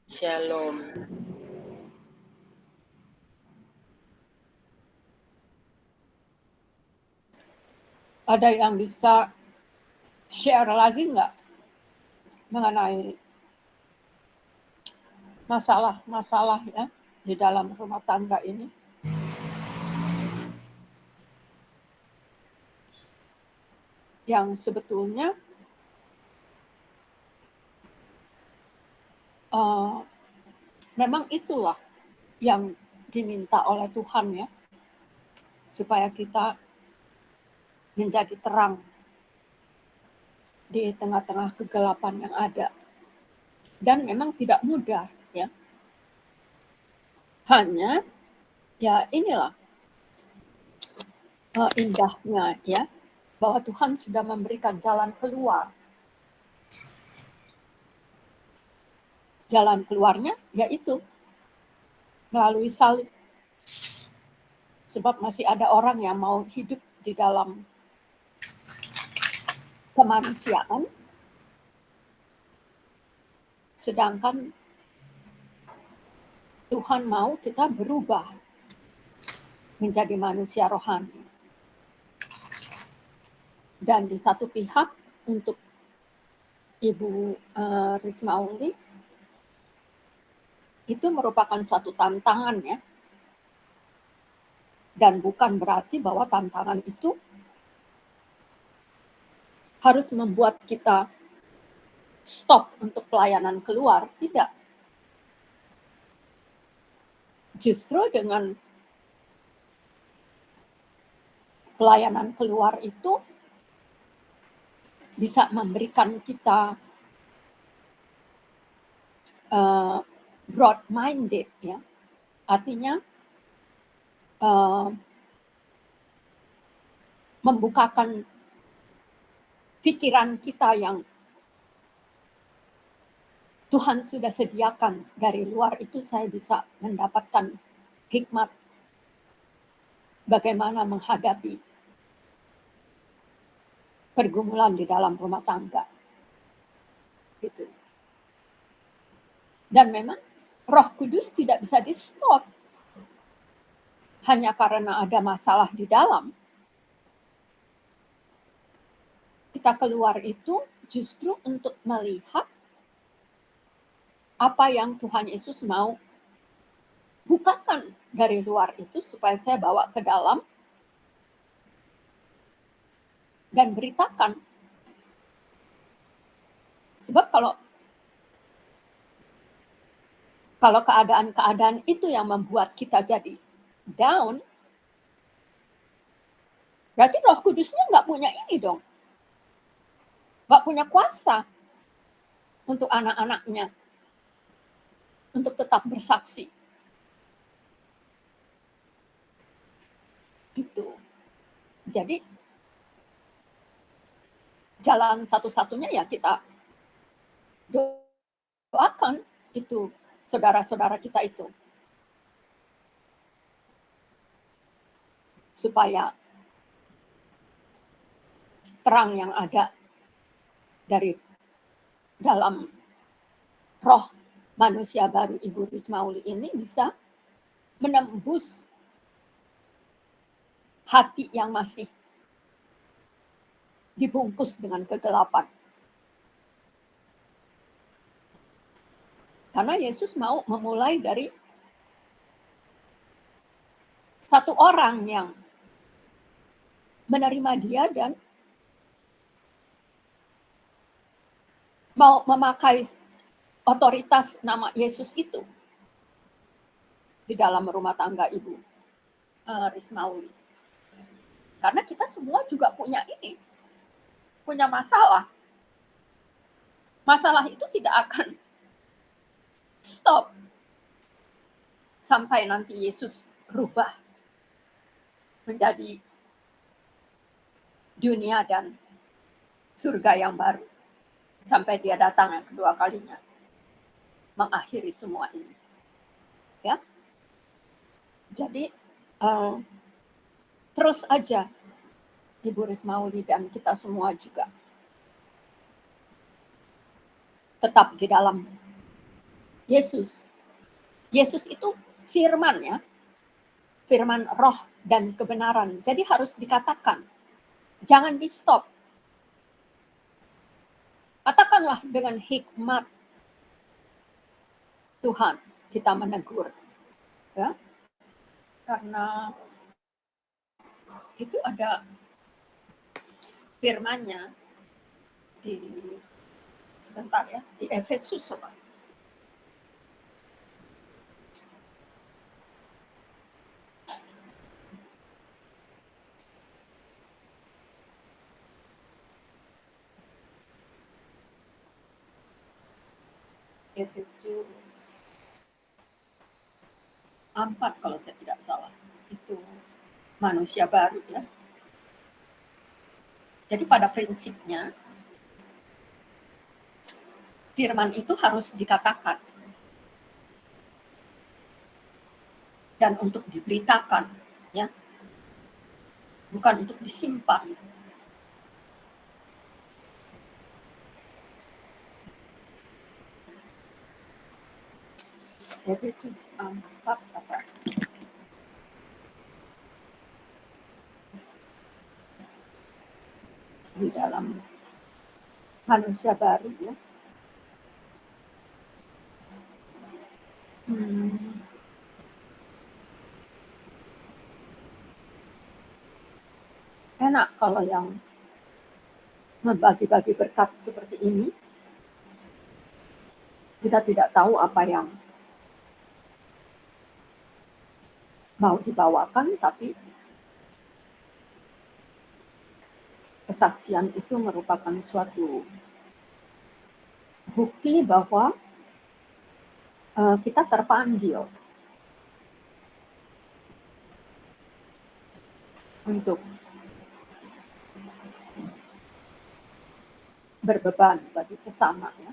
Shalom. Ada yang bisa share lagi nggak mengenai masalah-masalah ya di dalam rumah tangga ini? Yang sebetulnya memang itulah yang diminta oleh Tuhan ya, supaya kita menjadi terang di tengah-tengah kegelapan yang ada. Dan memang tidak mudah ya. Hanya ya inilah indahnya ya, bahwa Tuhan sudah memberikan jalan keluar. Jalan keluarnya yaitu melalui salib. Sebab masih ada orang yang mau hidup di dalam kemanusiaan, sedangkan Tuhan mau kita berubah menjadi manusia rohani. Dan di satu pihak untuk Ibu Rismauli itu merupakan suatu tantangan ya. Dan bukan berarti bahwa tantangan itu harus membuat kita stop untuk pelayanan keluar, tidak. Justru dengan pelayanan keluar itu bisa memberikan kita broad-minded ya, artinya membukakan pikiran kita yang Tuhan sudah sediakan dari luar itu. Saya bisa mendapatkan hikmat bagaimana menghadapi pergumulan di dalam rumah tangga. Gitu. Dan memang Roh Kudus tidak bisa di-stop hanya karena ada masalah di dalam. Kita keluar itu justru untuk melihat apa yang Tuhan Yesus mau bukakan dari luar itu supaya saya bawa ke dalam dan beritakan. Sebab kalau keadaan-keadaan itu yang membuat kita jadi down, berarti Roh Kudusnya nggak punya ini dong. Nggak punya kuasa untuk anak-anaknya untuk tetap bersaksi. Gitu. Jadi jalan satu-satunya ya kita doakan itu saudara-saudara kita itu supaya terang yang ada dari dalam roh manusia baru Ibu Rismauli ini bisa menembus hati yang masih dibungkus dengan kegelapan. Karena Yesus mau memulai dari satu orang yang menerima dia dan mau memakai otoritas nama Yesus itu di dalam rumah tangga Ibu Rismauli. Karena kita semua juga punya ini, punya masalah. Masalah itu tidak akan stop sampai nanti Yesus rubah menjadi dunia dan surga yang baru. Sampai dia datang yang kedua kalinya. Mengakhiri semua ini. Ya. Jadi terus aja Ibu Rismauli dan kita semua juga tetap di dalam Yesus. Yesus itu firman ya. Firman roh dan kebenaran. Jadi harus dikatakan. Jangan di stop. Katakanlah dengan hikmat Tuhan kita menegur. Ya. Karena itu ada firman-Nya di sebentar ya, di Efesus. Efesus 4 kalau saya tidak salah. Itu manusia baru ya. Jadi pada prinsipnya firman itu harus dikatakan dan untuk diberitakan ya. Bukan untuk disimpan. Efesus 4 apa? Di dalam manusia baru ya. Enak kalau yang membagi-bagi berkat seperti ini. Kita tidak tahu apa yang mau dibawakan, tapi kesaksian itu merupakan suatu bukti bahwa kita terpanggil untuk berbeban bagi sesama ya.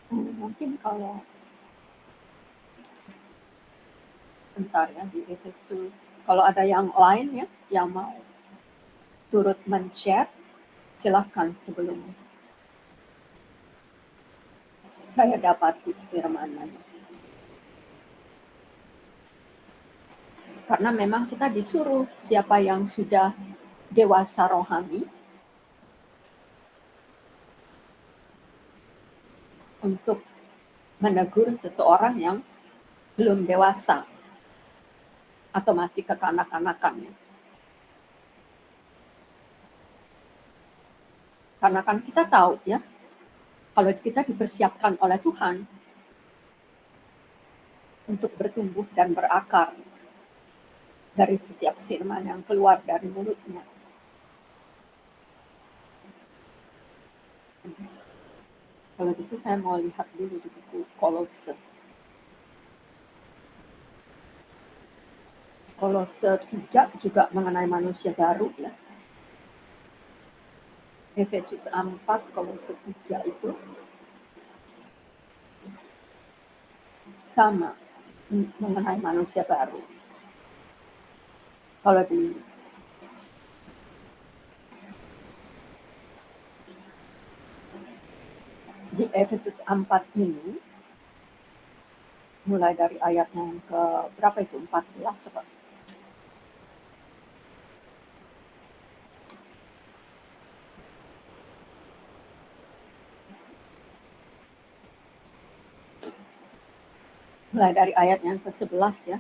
Mungkin kalau bentar ya di Efesus, kalau ada yang lain ya yang mau turut men-share, silahkan sebelum saya dapati firman-Nya. Karena memang kita disuruh siapa yang sudah dewasa rohani untuk menegur seseorang yang belum dewasa atau masih kekanak-kanakannya. Karena kan kita tahu ya, kalau kita dipersiapkan oleh Tuhan untuk bertumbuh dan berakar dari setiap firman yang keluar dari mulutnya. Kalau gitu saya mau lihat dulu di buku Kolose. Kolose 3 juga mengenai manusia baru ya. Efesus 4, Kolose 3 itu sama mengenai manusia baru. Kalau di Efesus 4 ini, mulai dari ayat yang ke berapa itu? 14 seperti. Mulai dari ayat yang ke-11 ya,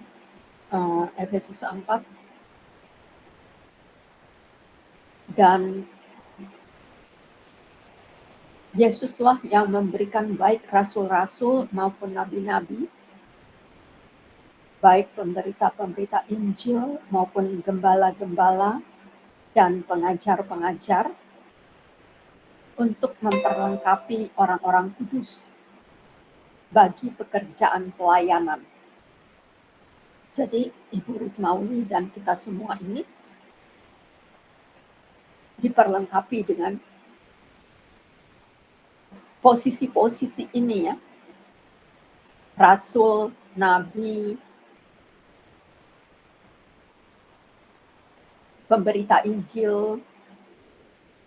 Efesus 4. Dan Yesuslah yang memberikan baik rasul-rasul maupun nabi-nabi, baik pemberita-pemberita Injil maupun gembala-gembala dan pengajar-pengajar untuk memperlengkapi orang-orang kudus bagi pekerjaan pelayanan. Jadi Ibu Rismauli dan kita semua ini diperlengkapi dengan posisi-posisi ini ya. Rasul, nabi, pemberita Injil,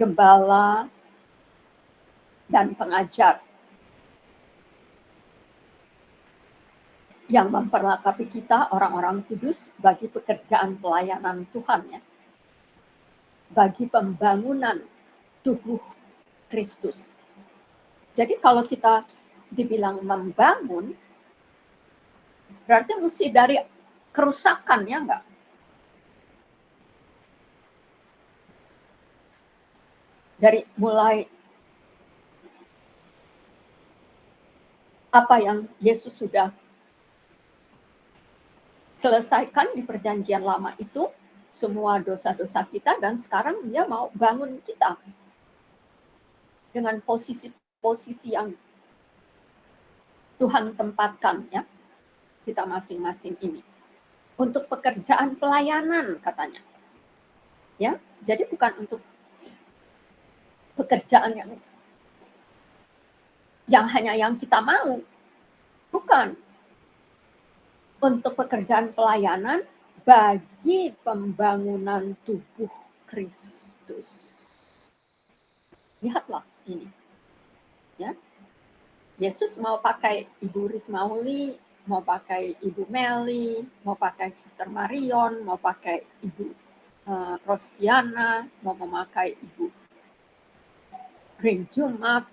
gembala, dan pengajar yang memperlengkapi kita orang-orang kudus bagi pekerjaan pelayanan Tuhan ya. Bagi pembangunan tubuh Kristus. Jadi kalau kita dibilang membangun, berarti mesti dari kerusakan ya enggak? Dari mulai apa yang Yesus sudah selesaikan di perjanjian lama itu semua dosa-dosa kita, dan sekarang dia mau bangun kita dengan posisi-posisi yang Tuhan tempatkan ya kita masing-masing ini untuk pekerjaan pelayanan katanya. Ya, jadi bukan untuk pekerjaan yang hanya yang kita mau. Bukan. Untuk pekerjaan pelayanan bagi pembangunan tubuh Kristus. Lihatlah ini. Ya. Yesus mau pakai Ibu Rismauli, mau pakai Ibu Meli, mau pakai Sister Marion, mau pakai Ibu Rostiana, mau memakai Ibu Ring Jumat,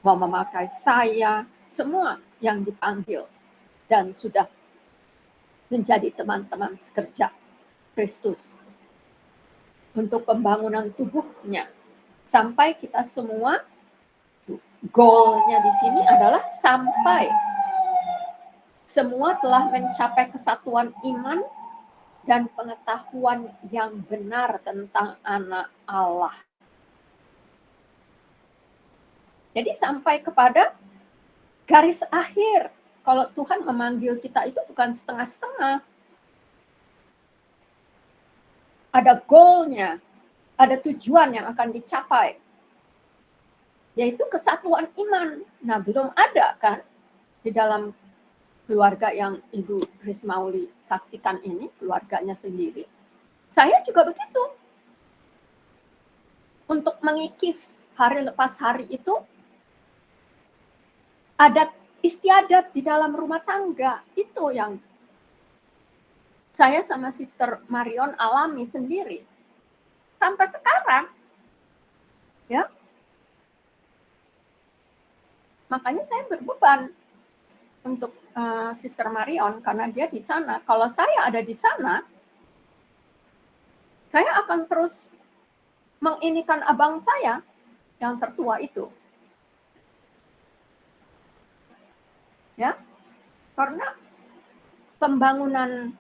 mau memakai saya, semua yang dipanggil dan sudah menjadi teman-teman sekerja Kristus untuk pembangunan tubuhnya. Sampai kita semua, goalnya di sini adalah sampai semua telah mencapai kesatuan iman dan pengetahuan yang benar tentang Anak Allah. Jadi sampai kepada garis akhir. Kalau Tuhan memanggil kita itu bukan setengah-setengah. Ada goalnya, ada tujuan yang akan dicapai. Yaitu kesatuan iman. Nah, belum ada kan di dalam keluarga yang Ibu Rismauli saksikan ini, keluarganya sendiri. Saya juga begitu. Untuk mengikis hari lepas hari itu, adat istiadat di dalam rumah tangga. Itu yang saya sama Sister Marion alami sendiri. Sampai sekarang. Ya. Makanya saya berbeban untuk Sister Marion karena dia di sana. Kalau saya ada di sana, saya akan terus menginikan abang saya yang tertua itu. Ya, karena pembangunan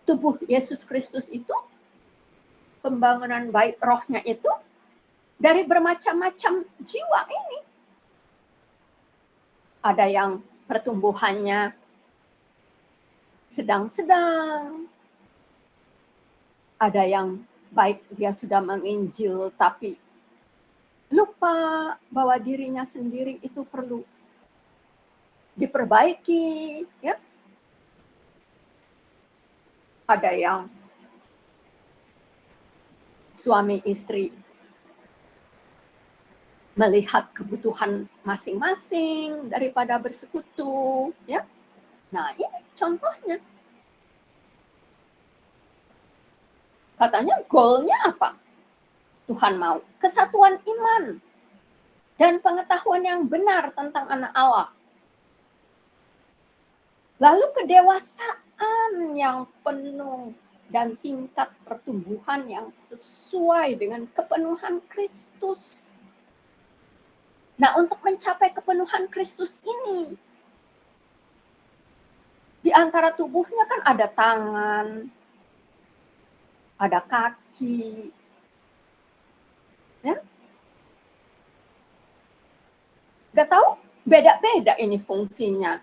tubuh Yesus Kristus itu, pembangunan baik rohnya itu dari bermacam-macam jiwa ini. Ada yang pertumbuhannya sedang-sedang, ada yang baik dia sudah menginjil tapi lupa bahwa dirinya sendiri itu perlu diperbaiki, ya. Ada yang suami istri melihat kebutuhan masing-masing daripada bersekutu, ya. Nah, ini contohnya. Katanya goalnya apa? Tuhan mau kesatuan iman dan pengetahuan yang benar tentang Anak Allah. Lalu kedewasaan yang penuh dan tingkat pertumbuhan yang sesuai dengan kepenuhan Kristus. Nah, untuk mencapai kepenuhan Kristus ini, di antara tubuhnya kan ada tangan, ada kaki, ya. Gak tahu, beda-beda ini fungsinya.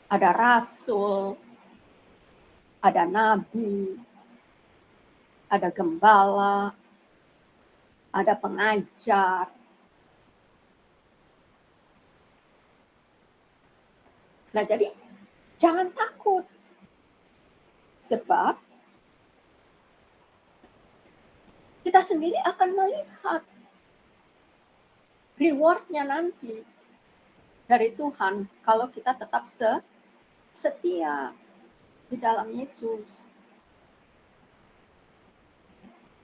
Ada rasul, ada nabi, ada gembala, ada pengajar. Nah, jadi jangan takut. Sebab kita sendiri akan melihat reward-nya nanti dari Tuhan kalau kita tetap setia di dalam Yesus.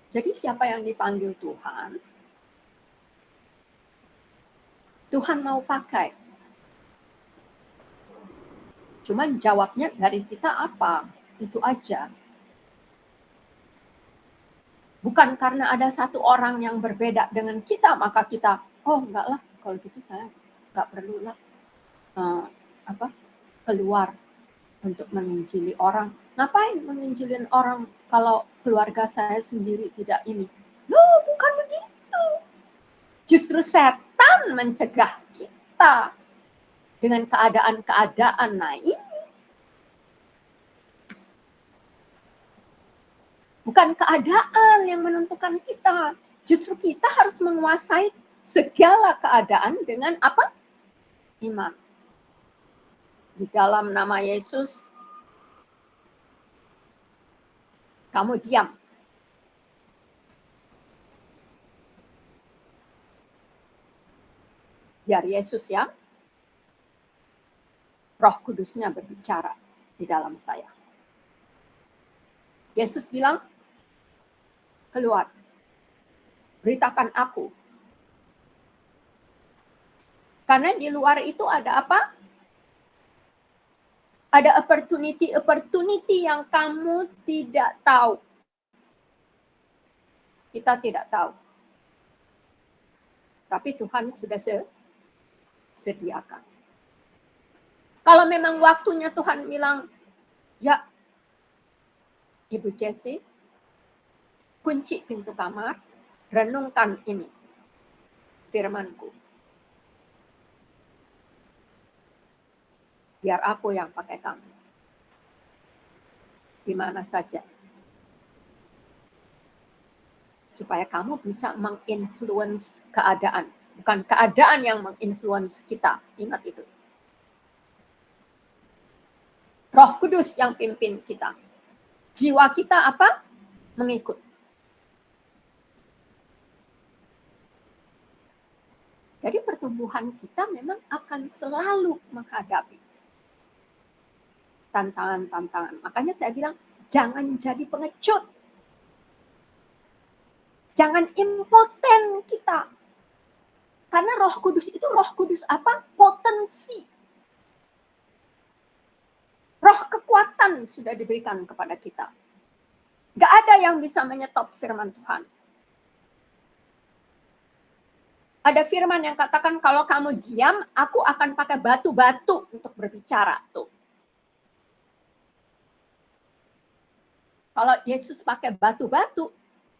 Jadi siapa yang dipanggil Tuhan, Tuhan mau pakai. Cuman jawabnya dari kita apa? Itu aja. Bukan karena ada satu orang yang berbeda dengan kita, maka kita, oh enggak lah, kalau gitu saya enggak perlulah keluar untuk menginjili orang. Ngapain menginjilin orang kalau keluarga saya sendiri tidak ini? Loh, bukan begitu. Justru setan mencegah kita dengan keadaan-keadaan. Nah, ini bukan keadaan yang menentukan kita. Justru kita harus menguasai segala keadaan dengan apa? Iman. Di dalam nama Yesus, kamu diam. Biar Yesus yang Roh Kudusnya berbicara di dalam saya. Yesus bilang, keluar, beritakan aku. Karena di luar itu ada apa? Ada opportunity yang kamu tidak tahu. Kita tidak tahu. Tapi Tuhan sudah sediakan. Kalau memang waktunya Tuhan bilang, ya Ibu Jessie, kunci pintu kamar, renungkan ini, firmanku. Biar aku yang pakai kamu. Di mana saja. Supaya kamu bisa menginfluence keadaan. Bukan keadaan yang menginfluence kita. Ingat itu. Roh Kudus yang pimpin kita. Jiwa kita apa? Mengikut. Jadi pertumbuhan kita memang akan selalu menghadapi tantangan-tantangan. Makanya saya bilang, jangan jadi pengecut. Jangan impoten kita. Karena Roh Kudus itu Roh Kudus apa? Potensi. Roh kekuatan sudah diberikan kepada kita. Gak ada yang bisa menyetop firman Tuhan. Ada firman yang katakan, kalau kamu diam, aku akan pakai batu-batu untuk berbicara. Tuh. Kalau Yesus pakai batu-batu,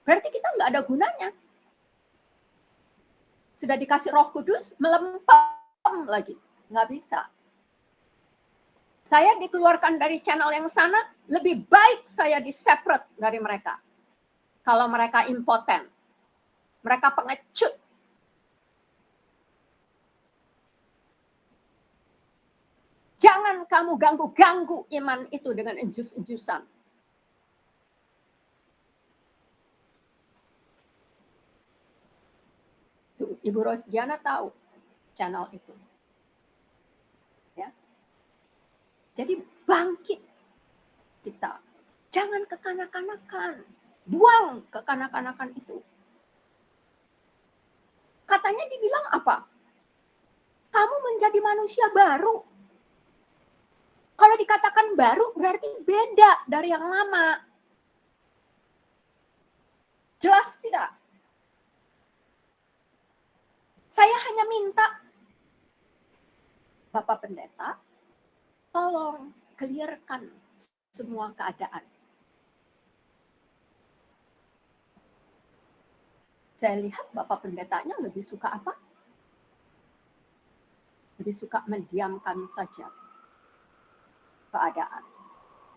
berarti kita nggak ada gunanya. Sudah dikasih Roh Kudus, melempem lagi. Nggak bisa. Saya dikeluarkan dari channel yang sana, lebih baik saya di-separate dari mereka. Kalau mereka impoten. Mereka pengecut. Jangan kamu ganggu-ganggu iman itu dengan enjus-enjusan. Tuh, Ibu Rosdiana tahu channel itu. Ya. Jadi bangkit kita. Jangan kekanak-kanakan. Buang kekanak-kanakan itu. Katanya dibilang apa? Kamu menjadi manusia baru. Kalau dikatakan baru berarti beda dari yang lama. Jelas tidak? Saya hanya minta Bapak Pendeta, tolong clearkan semua keadaan. Saya lihat Bapak Pendetanya lebih suka apa? Lebih suka mendiamkan saja keadaan.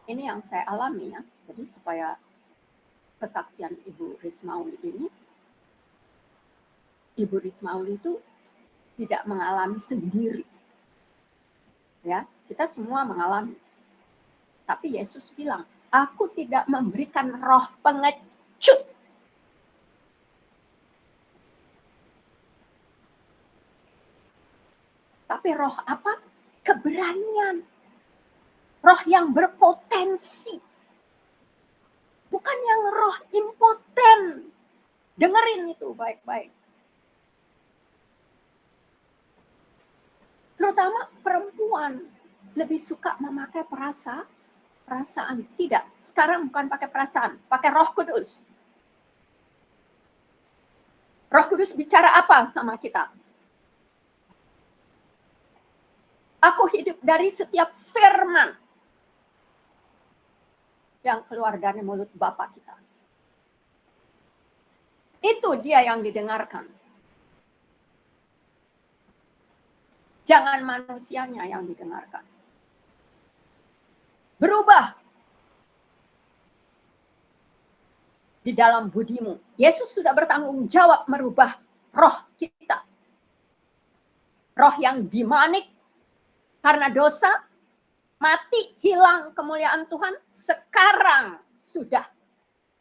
Ini yang saya alami ya. Jadi supaya kesaksian Ibu Rismauli ini, Ibu Rismauli itu tidak mengalami sendiri. Ya, kita semua mengalami. Tapi Yesus bilang, aku tidak memberikan roh pengecut. Tapi roh apa? Keberanian. Roh yang berpotensi. Bukan yang roh impoten. Dengerin itu baik-baik. Terutama perempuan lebih suka memakai perasaan. Tidak, sekarang bukan pakai perasaan, pakai Roh Kudus. Roh Kudus bicara apa sama kita? Aku hidup dari setiap firman. yang keluar dari mulut Bapa kita. Itu dia yang didengarkan. Jangan manusianya yang didengarkan. Berubah di dalam budimu. Yesus sudah bertanggung jawab merubah roh kita. Roh yang dimanik karena dosa, mati, hilang kemuliaan Tuhan, sekarang sudah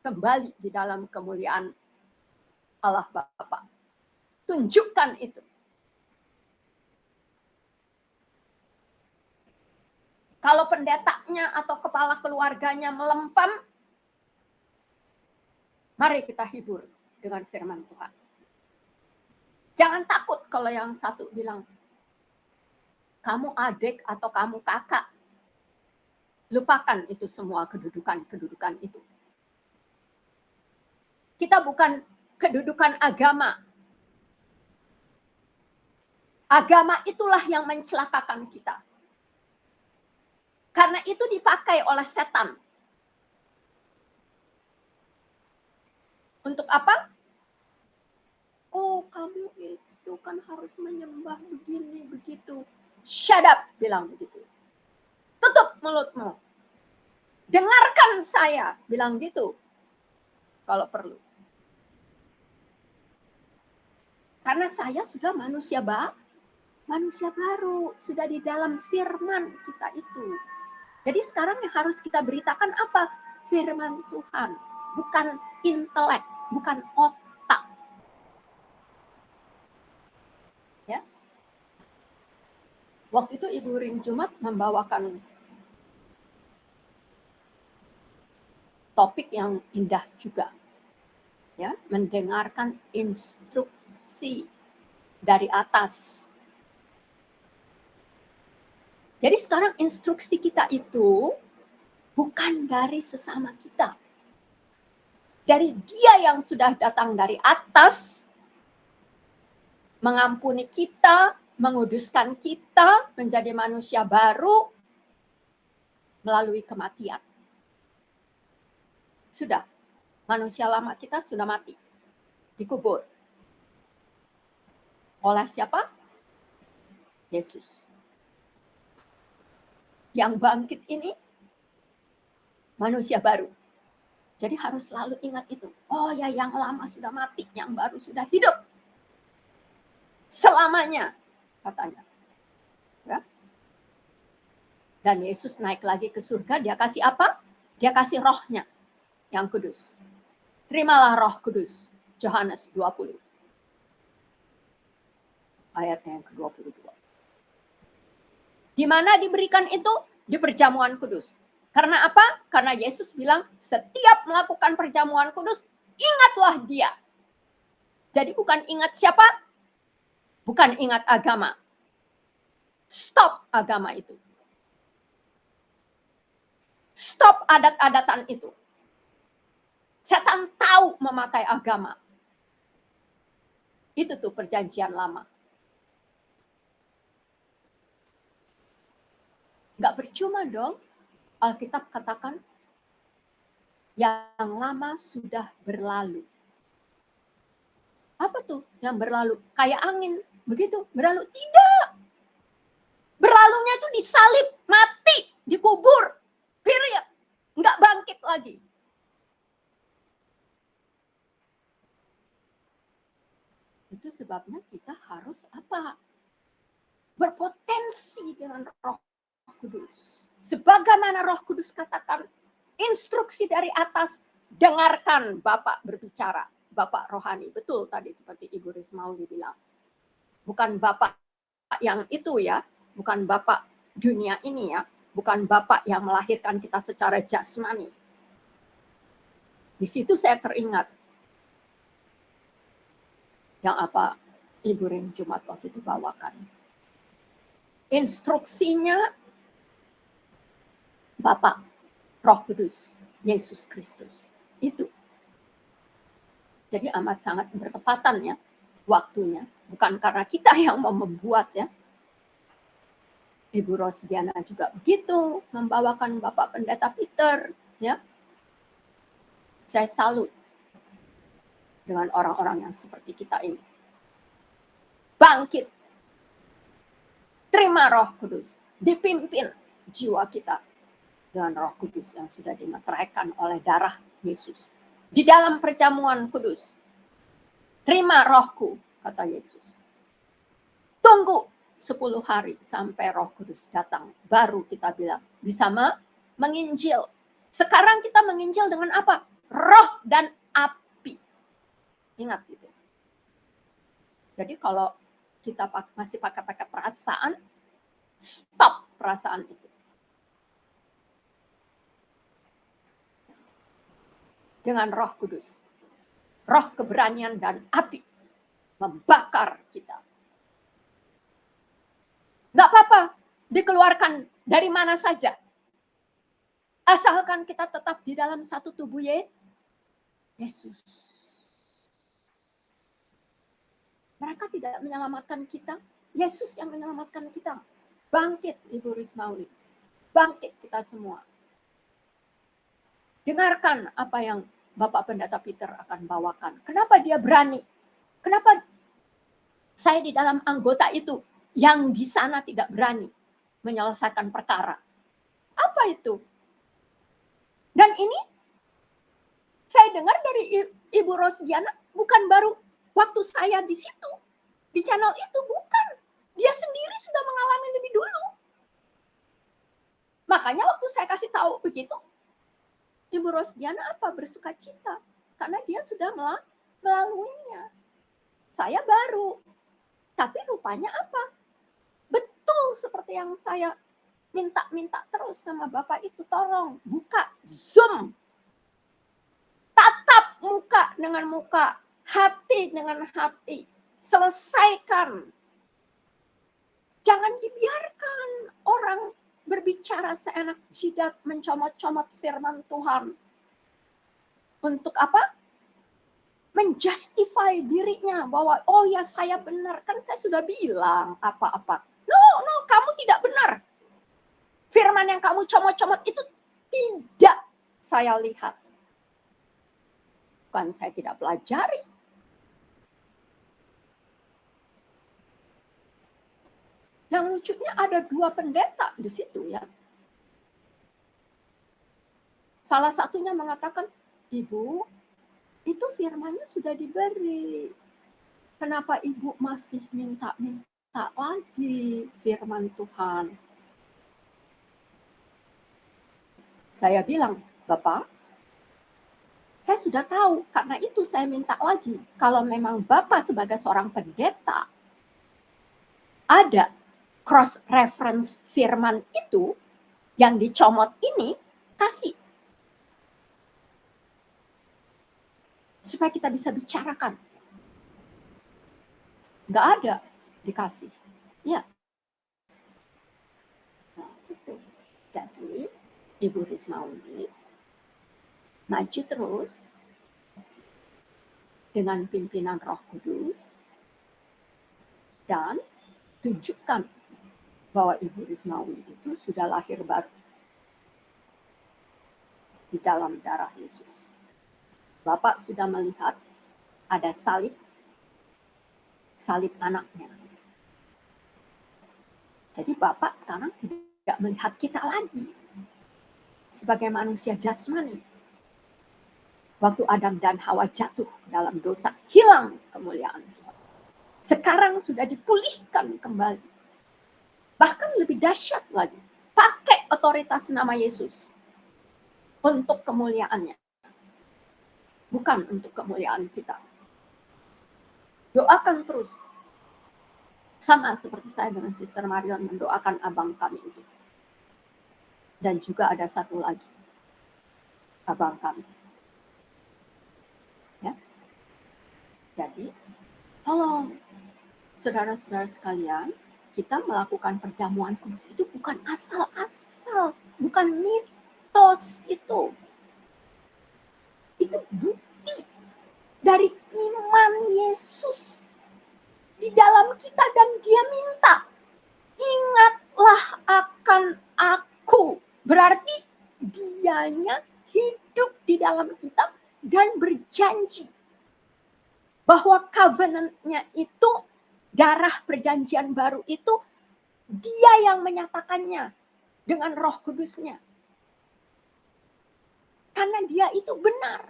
kembali di dalam kemuliaan Allah Bapa. Tunjukkan itu. Kalau pendetanya atau kepala keluarganya melempem, mari kita hibur dengan firman Tuhan. Jangan takut kalau yang satu bilang, kamu adik atau kamu kakak. Lupakan itu semua kedudukan-kedudukan itu. Kita bukan kedudukan agama. Agama itulah yang mencelakakan kita. Karena itu dipakai oleh setan. Untuk apa? Oh, kamu itu kan harus menyembah begini, begitu. Shut up, bilang begitu. Tutup mulutmu. Dengarkan saya, bilang gitu. Kalau perlu. Karena saya sudah manusia baru. Sudah di dalam firman kita itu. Jadi sekarang yang harus kita beritakan apa? Firman Tuhan. Bukan intelek, bukan otak. Ya. Waktu itu Ibu Ring Jumat membawakan topik yang indah juga. Ya, mendengarkan instruksi dari atas. Jadi sekarang instruksi kita itu bukan dari sesama kita. Dari Dia yang sudah datang dari atas, mengampuni kita, menguduskan kita, menjadi manusia baru, melalui kematian. Sudah, manusia lama kita sudah mati, dikubur. Oleh siapa? Yesus. Yang bangkit ini manusia baru. Jadi harus selalu ingat itu. Oh ya, yang lama sudah mati, yang baru sudah hidup. Selamanya, katanya. Ya. Dan Yesus naik lagi ke surga, dia kasih apa? Dia kasih rohnya yang kudus. Terimalah roh kudus. Yohanes 20. Ayatnya yang ke-22. Di mana diberikan itu? Di perjamuan kudus. Karena apa? Karena Yesus bilang, setiap melakukan perjamuan kudus, ingatlah Dia. Jadi bukan ingat siapa? Bukan ingat agama. Stop agama itu. Stop adat-adatan itu. Setan tahu memakai agama. Itu tuh perjanjian lama. Nggak percuma dong, Alkitab katakan, yang lama sudah berlalu. Apa tuh yang berlalu? Kayak angin, begitu, berlalu. Tidak. Berlalunya itu disalib, mati, dikubur, period. Nggak bangkit lagi. Itu sebabnya kita harus apa? Berpotensi dengan Roh Kudus. Sebagaimana Roh Kudus katakan, instruksi dari atas, dengarkan Bapak berbicara. Bapak rohani, betul tadi seperti Ibu Rismauli bilang. Bukan Bapak yang itu ya, bukan Bapak dunia ini ya, bukan Bapak yang melahirkan kita secara jasmani. Di situ saya teringat yang apa Ibu Ring Jumat waktu itu bawakan. Instruksinya Bapak, Roh Kudus, Yesus Kristus. Itu. Jadi amat sangat bertepatan ya waktunya. Bukan karena kita yang mau membuat ya. Ibu Rosdiana juga begitu, membawakan Bapak Pendeta Peter. Ya. Saya salut dengan orang-orang yang seperti kita ini. Bangkit. Terima Roh Kudus. Dipimpin jiwa kita dengan Roh Kudus yang sudah dimeteraikan oleh darah Yesus. Di dalam perjamuan kudus. Terima rohku, kata Yesus. Tunggu 10 hari sampai Roh Kudus datang. Baru kita bilang bisa menginjil. Sekarang kita menginjil dengan apa? Roh dan api. Ingat itu. Jadi kalau kita masih pakai perasaan, stop perasaan itu. Dengan Roh Kudus. Roh keberanian dan api membakar kita. Nggak apa-apa, dikeluarkan dari mana saja. Asalkan kita tetap di dalam satu tubuh Yesus. Mereka tidak menyelamatkan kita, Yesus yang menyelamatkan kita. Bangkit Ibu Rismauli, bangkit kita semua. Dengarkan apa yang Bapak Pendeta Peter akan bawakan. Kenapa dia berani? Kenapa saya di dalam anggota itu yang di sana tidak berani menyelesaikan perkara? Apa itu? Dan ini saya dengar dari Ibu Rosdiana bukan baru waktu saya di situ, di channel itu, bukan. Dia sendiri sudah mengalami lebih dulu. Makanya waktu saya kasih tahu begitu, Ibu Rosdiana apa? Bersuka cita. Karena dia sudah melaluinya. Saya baru. Tapi rupanya apa? Betul seperti yang saya minta terus sama Bapak itu. Tolong buka Zoom. Tatap muka dengan muka. Hati dengan hati. Selesaikan. Jangan dibiarkan orang berbicara seenak jidat, mencomot-comot firman Tuhan. Untuk apa? Menjustify dirinya bahwa, oh ya saya benar, kan saya sudah bilang apa-apa. No, kamu tidak benar. Firman yang kamu comot-comot itu tidak saya lihat. Bukan saya tidak pelajari. Yang lucunya ada 2 pendeta di situ ya. Salah satunya mengatakan, Ibu, itu firmannya sudah diberi. Kenapa Ibu masih minta lagi firman Tuhan? Saya bilang, Bapak, saya sudah tahu, karena itu saya minta lagi. Kalau memang Bapak sebagai seorang pendeta, ada cross-reference firman itu, yang dicomot ini, kasih. Supaya kita bisa bicarakan. Nggak ada, dikasih. Ya. Nah, itu. Jadi, Ibu Rismauli maju terus dengan pimpinan Roh Kudus dan tunjukkan bahwa Ibu Rismauli itu sudah lahir baru di dalam darah Yesus. Bapak sudah melihat ada salib anaknya. Jadi Bapak sekarang tidak melihat kita lagi sebagai manusia jasmani. Waktu Adam dan Hawa jatuh dalam dosa, hilang kemuliaan. Sekarang sudah dipulihkan kembali. Bahkan lebih dahsyat lagi. Pakai otoritas nama Yesus. Untuk kemuliaannya. Bukan untuk kemuliaan kita. Doakan terus. Sama seperti saya dengan Sister Marion mendoakan abang kami itu. Dan juga ada satu lagi. Abang kami. Ya. Jadi, tolong saudara-saudara sekalian, kita melakukan perjamuan kudus itu bukan asal-asal, bukan mitos itu. Itu bukti dari iman Yesus di dalam kita dan dia minta, ingatlah akan aku. Berarti dianya hidup di dalam kita dan berjanji bahwa covenant-nya itu, darah perjanjian baru itu, dia yang menyatakannya dengan Roh Kudusnya. Karena dia itu benar.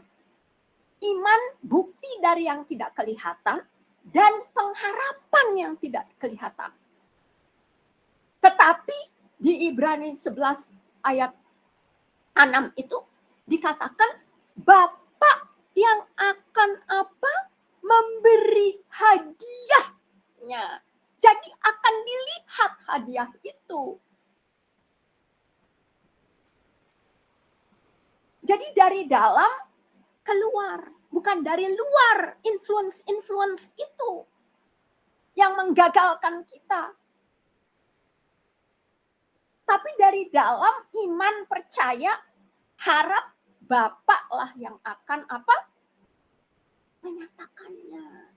Iman bukti dari yang tidak kelihatan dan pengharapan yang tidak kelihatan. Tetapi di Ibrani 11 ayat 6 itu dikatakan Bapa yang akan apa? Memberi hadiahnya. Jadi akan dilihat hadiah itu. Jadi dari dalam keluar, bukan dari luar influence itu yang menggagalkan kita. Tapi dari dalam iman percaya, harap Bapak lah yang akan apa? Menyatakannya.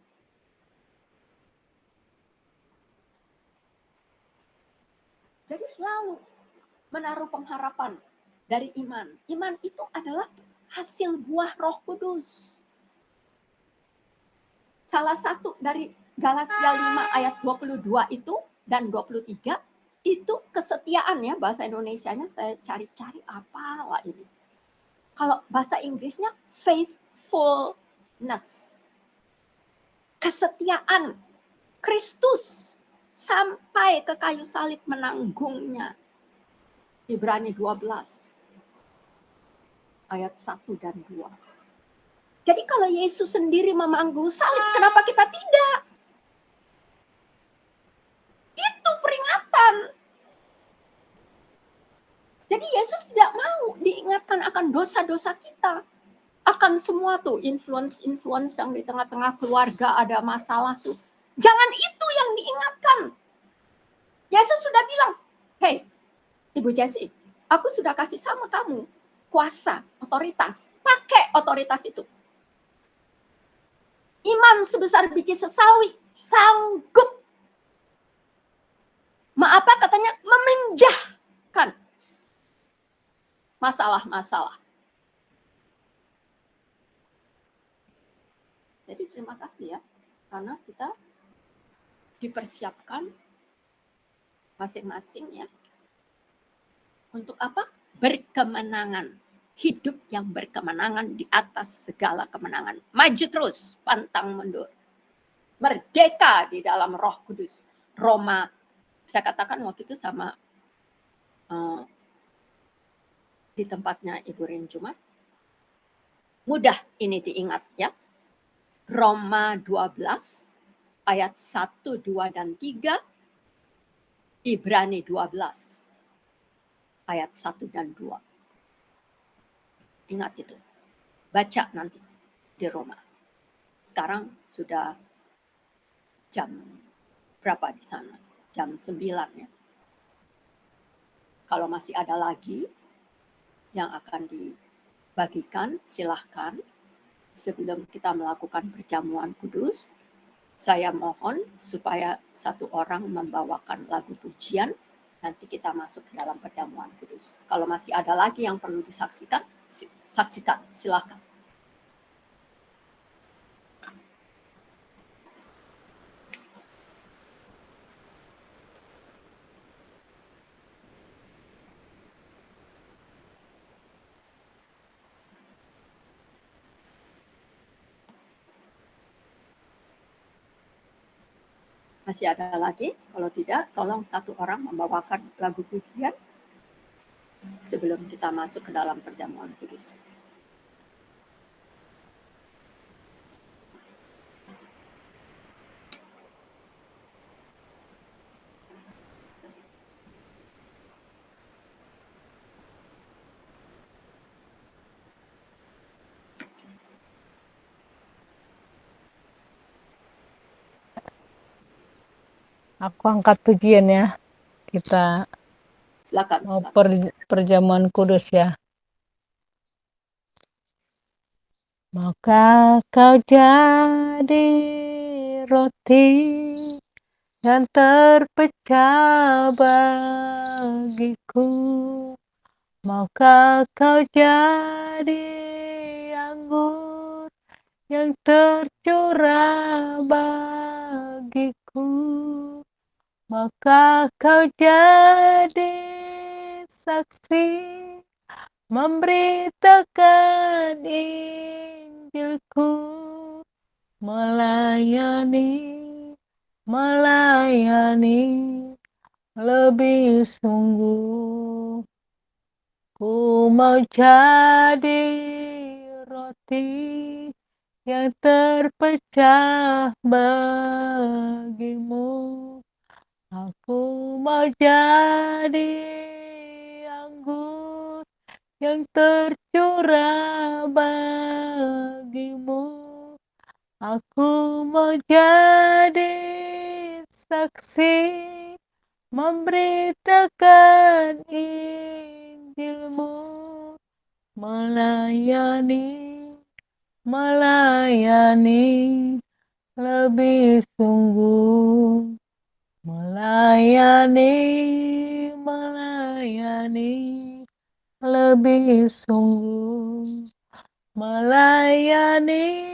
Jadi selalu menaruh pengharapan dari iman. Iman itu adalah hasil buah Roh Kudus. Salah satu dari Galatia 5 ayat 22 itu dan 23 itu kesetiaan ya, bahasa Indonesianya saya cari-cari apalah ini. Kalau bahasa Inggrisnya faithfulness. Kesetiaan Kristus sampai ke kayu salib menanggungnya. Ibrani 12 ayat 1 dan 2. Jadi kalau Yesus sendiri memanggul salib, kenapa kita tidak? Itu peringatan. Jadi Yesus tidak mau diingatkan akan dosa-dosa kita. Akan semua tuh influence yang di tengah-tengah keluarga ada masalah tuh. Jangan itu yang diingatkan. Yesus sudah bilang, hey, Ibu Jessie, aku sudah kasih sama kamu kuasa, otoritas. Pakai otoritas itu. Iman sebesar biji sesawi sanggup. Apa katanya? Memindahkan masalah-masalah. Jadi terima kasih ya, karena kita dipersiapkan masing-masing ya. Untuk apa? Berkemenangan. Hidup yang berkemenangan di atas segala kemenangan. Maju terus, pantang mundur. Merdeka di dalam Roh Kudus. Roma, saya katakan waktu itu sama di tempatnya Ibu Rin Jumat. Mudah ini diingat ya. Roma 12 ayat 1, 2, dan 3. Ibrani 12 ayat 1 dan 2. Ingat itu. Baca nanti di Roma. Sekarang sudah jam berapa di sana? Jam 9 ya. Kalau masih ada lagi yang akan dibagikan, silahkan. Sebelum kita melakukan perjamuan kudus, saya mohon supaya satu orang membawakan lagu pujian, nanti kita masuk ke dalam perjamuan kudus. Kalau masih ada lagi yang perlu disaksikan, saksikan, silakan. Masih ada lagi? Kalau tidak, tolong satu orang membawakan lagu pujian sebelum kita masuk ke dalam perjamuan kudus. Aku angkat pujian ya. Kita Silakan. mau perjamuan kudus ya. Maukah kau jadi roti yang terpecah bagiku? Maukah kau jadi anggur yang tercurah bagiku, maka kau jadi saksi memberitakan Injilku, melayani lebih sungguh. Ku mau jadi roti yang terpecah bagimu. Aku mau jadi anggur yang tercurah bagimu. Aku mau jadi saksi memberitakan Injilmu, melayani lebih sungguh, melayani lebih sungguh, melayani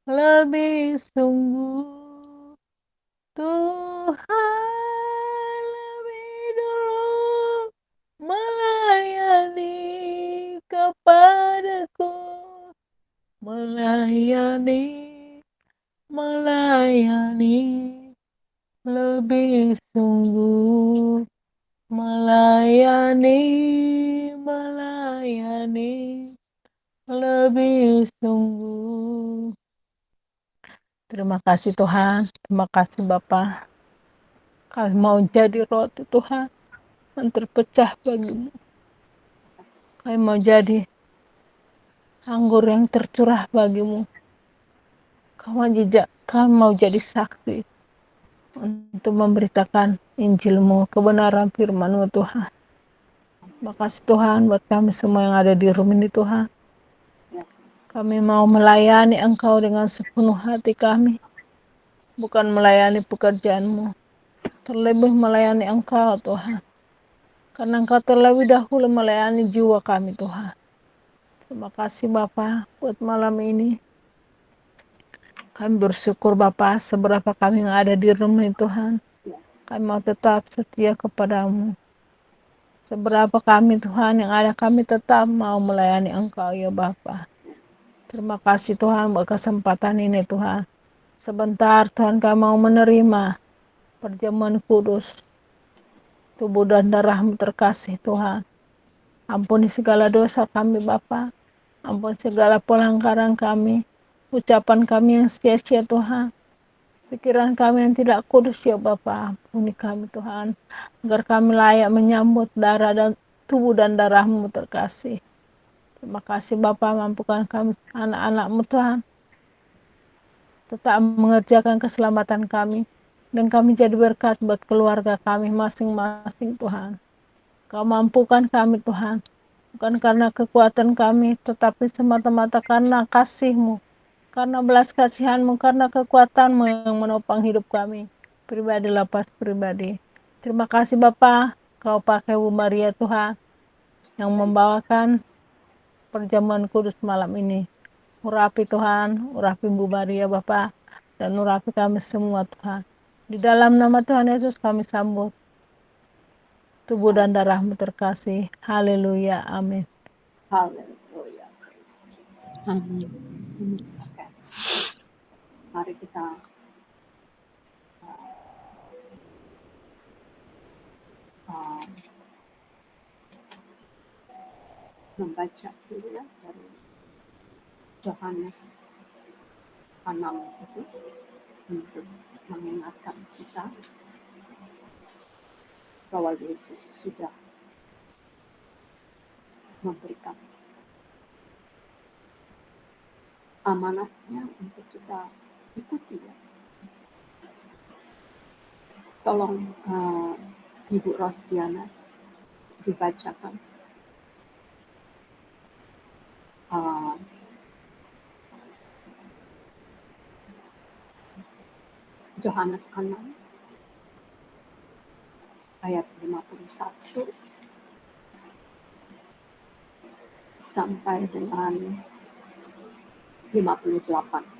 lebih sungguh. Tuhan lebih dulu melayani kepadaku, melayani lebih sungguh, melayani lebih sungguh. Terima kasih Tuhan, terima kasih Bapa. Kami mau jadi roti Tuhan yang terpecah bagimu. Kami mau jadi anggur yang tercurah bagimu. Kami mau jadi saksi untuk memberitakan Injilmu, kebenaran firman-Mu Tuhan. Terima kasih Tuhan buat kami semua yang ada di rumah ini Tuhan. Kami mau melayani Engkau dengan sepenuh hati kami. Bukan melayani pekerjaan-Mu, terlebih melayani Engkau Tuhan. Karena Engkau terlebih dahulu melayani jiwa kami Tuhan. Terima kasih Bapa buat malam ini. Kami bersyukur Bapa seberapa kami yang ada di rumah ini Tuhan. Kami mau tetap setia kepadamu. Seberapa kami Tuhan yang ada, kami tetap mau melayani Engkau ya Bapa. Terima kasih Tuhan buat kesempatan ini Tuhan. Sebentar Tuhan kami mau menerima perjamuan kudus. Tubuh dan darah-Mu terkasih Tuhan. Ampuni segala dosa kami Bapa. Ampuni segala pelanggaran kami. Ucapan kami yang sia-sia Tuhan. Pikiran kami yang tidak kudus ya Bapa. Ampuni kami Tuhan. Agar kami layak menyambut darah dan tubuh dan darah-Mu terkasih. Terima kasih Bapa, mampukan kami anak-anak-Mu Tuhan. Tetap mengerjakan keselamatan kami. Dan kami jadi berkat buat keluarga kami masing-masing Tuhan. Kau mampukan kami Tuhan. Bukan karena kekuatan kami, tetapi semata-mata karena kasih-Mu. Karena belas kasihan-Mu, karena kekuatan-Mu yang menopang hidup kami. Pribadi lepas pribadi. Terima kasih Bapa, Kau pakai Bu Maria Tuhan. Yang membawakan perjamuan kudus malam ini. Urapi Tuhan, urapi Bu Maria Bapa, dan urapi kami semua Tuhan. Di dalam nama Tuhan Yesus kami sambut tubuh dan darah-Mu terkasih. Haleluya, amin. Haleluya. Praise Jesus. Amin. Oke. Mari kita membaca dulu ya dari Yohanes 6 itu untuk mengingatkan kita bahwa Yesus sudah memberikan amanatnya untuk kita ikuti ya. Tolong Ibu Rosdiana dibacakan Yohanes 6 ayat 51 sampai dengan 58.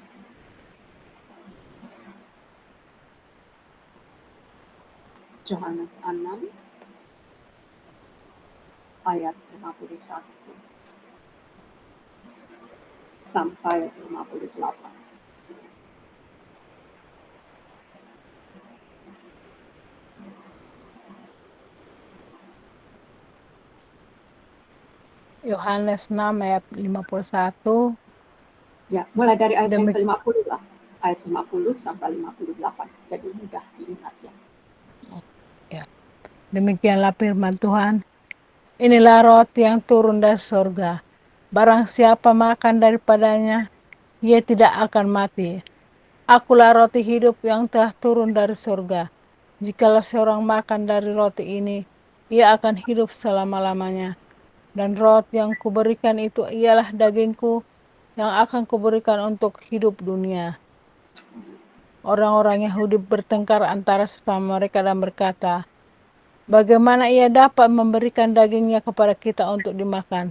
Yohanes 6 ayat 51 sampai 58. Yohanes 6 ayat 51. Ya, mulai dari ayat yang Demi- ke-50 lah. Ayat 50 sampai 58. Jadi mudah diingat ya. Demikianlah firman Tuhan. Inilah roti yang turun dari surga. Barang siapa makan daripadanya, ia tidak akan mati. Akulah roti hidup yang telah turun dari surga. Jikalau seorang makan dari roti ini, ia akan hidup selama-lamanya. Dan roti yang kuberikan itu ialah dagingku yang akan kuberikan untuk hidup dunia. Orang-orang Yahudi bertengkar antara sesama mereka dan berkata, bagaimana ia dapat memberikan dagingnya kepada kita untuk dimakan?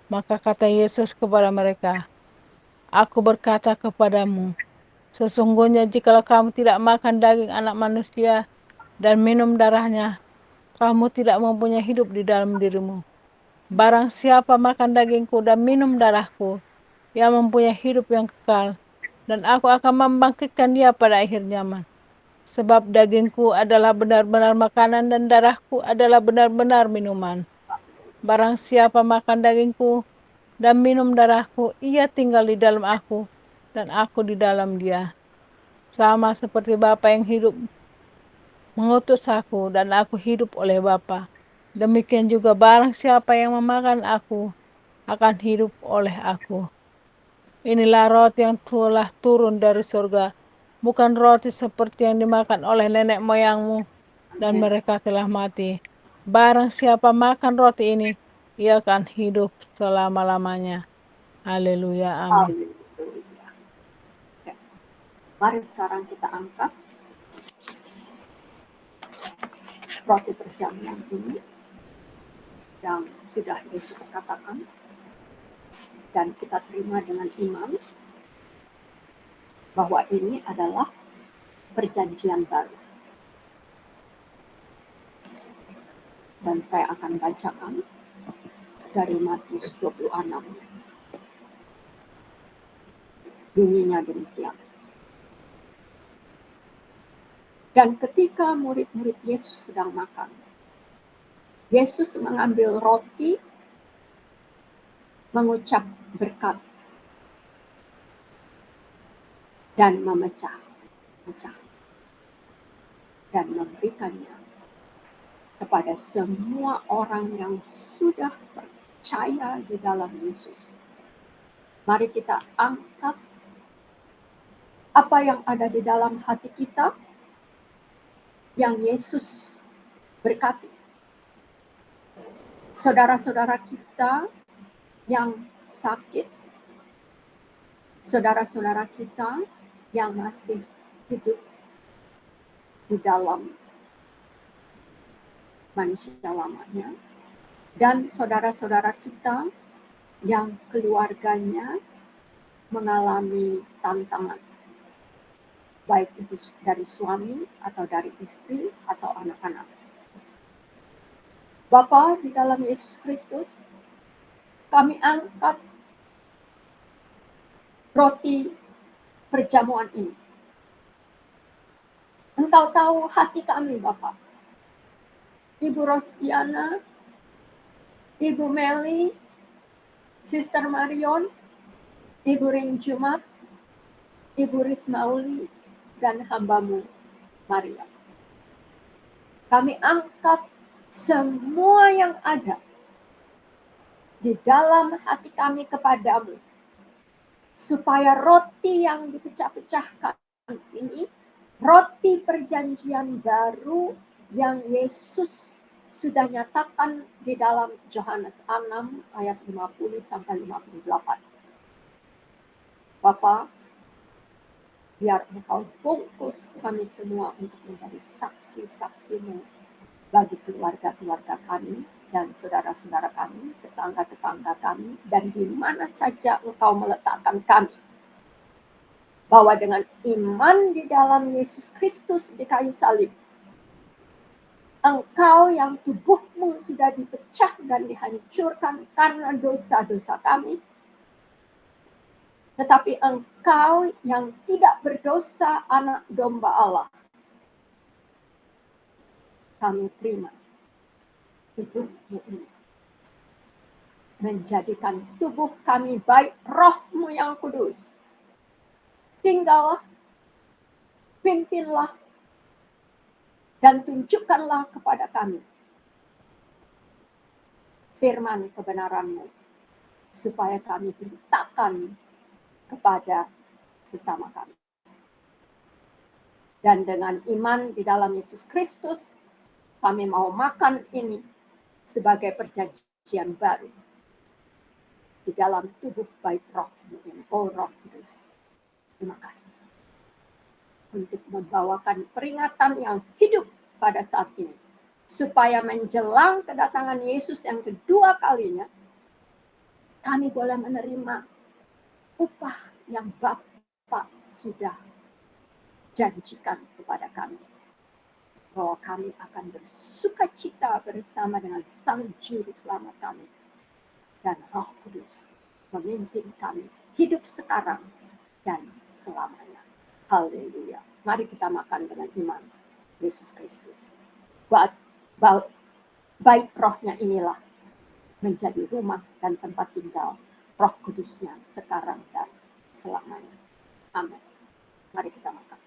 Maka kata Yesus kepada mereka, aku berkata kepadamu, sesungguhnya jikalau kamu tidak makan daging anak manusia dan minum darahnya, kamu tidak mempunyai hidup di dalam dirimu. Barang siapa makan dagingku dan minum darahku, ia mempunyai hidup yang kekal, dan aku akan membangkitkan dia pada akhir zaman. Sebab dagingku adalah benar-benar makanan dan darahku adalah benar-benar minuman. Barang siapa makan dagingku dan minum darahku, ia tinggal di dalam aku, dan aku di dalam dia. Sama seperti Bapa yang hidup mengutus aku, dan aku hidup oleh Bapa. Demikian juga barang siapa yang memakan aku, akan hidup oleh aku. Inilah roti yang telah turun dari surga, bukan roti seperti yang dimakan oleh nenek moyangmu, dan mereka telah mati. Barang siapa makan roti ini, ia akan hidup selama-lamanya. Haleluya, amin. Haleluya. Ya. Mari sekarang kita angkat roti perjamuan ini yang sudah Yesus katakan dan kita terima dengan iman bahwa ini adalah perjanjian baru. Dan saya akan bacakan dari Matius 26. Bunyinya demikian. Dan ketika murid-murid Yesus sedang makan, Yesus mengambil roti, mengucap berkat, dan memecah dan memberikannya kepada semua orang yang sudah percaya di dalam Yesus. Mari kita angkat apa yang ada di dalam hati kita yang Yesus berkati. Saudara-saudara kita yang sakit, saudara-saudara kita yang masih hidup di dalam manusia lamanya, dan saudara-saudara kita yang keluarganya mengalami tantangan, baik itu dari suami atau dari istri atau anak-anak. Bapa di dalam Yesus Kristus, kami angkat roti perjamuan ini. Engkau tahu hati kami, Bapa. Ibu Rosdiana, Ibu Meli, Sister Marion, Ibu Ring Jumat, Ibu Rismauli, dan hambamu Maria. Kami angkat semua yang ada di dalam hati kami kepadamu, supaya roti yang dipecah-pecahkan ini, roti perjanjian baru yang Yesus sudah nyatakan di dalam Yohanes 6 ayat 50 sampai 58. Bapa, biar Engkau bungkus kami semua untuk menjadi saksi-saksi-Mu bagi keluarga-keluarga kami, dan saudara-saudara kami, tetangga-tetangga kami, dan di mana saja Engkau meletakkan kami. Bahwa dengan iman di dalam Yesus Kristus di kayu salib, Engkau yang tubuhmu sudah dipecah dan dihancurkan karena dosa-dosa kami, tetapi Engkau yang tidak berdosa, anak domba Allah, kami terima tubuhmu ini, menjadikan tubuh kami baik roh-Mu yang kudus. Tinggallah, pimpinlah, dan tunjukkanlah kepada kami firman kebenaran-Mu, supaya kami beritakan kepada sesama kami. Dan dengan iman di dalam Yesus Kristus, kami mau makan ini sebagai perjanjian baru di dalam tubuh baik roh-Mu ini. Oh Roh Kudus, terima kasih untuk membawakan peringatan yang hidup pada saat ini, supaya menjelang kedatangan Yesus yang kedua kalinya, kami boleh menerima upah yang Bapa sudah janjikan kepada kami, bahwa kami akan bersukacita bersama dengan Sang Juru Selamat kami, dan Roh Kudus memimpin kami hidup sekarang dan selamanya. Haleluya. Mari kita makan dengan iman Yesus Kristus. Baik rohnya inilah menjadi rumah dan tempat tinggal Roh Kudusnya sekarang dan selamanya. Amin. Mari kita makan.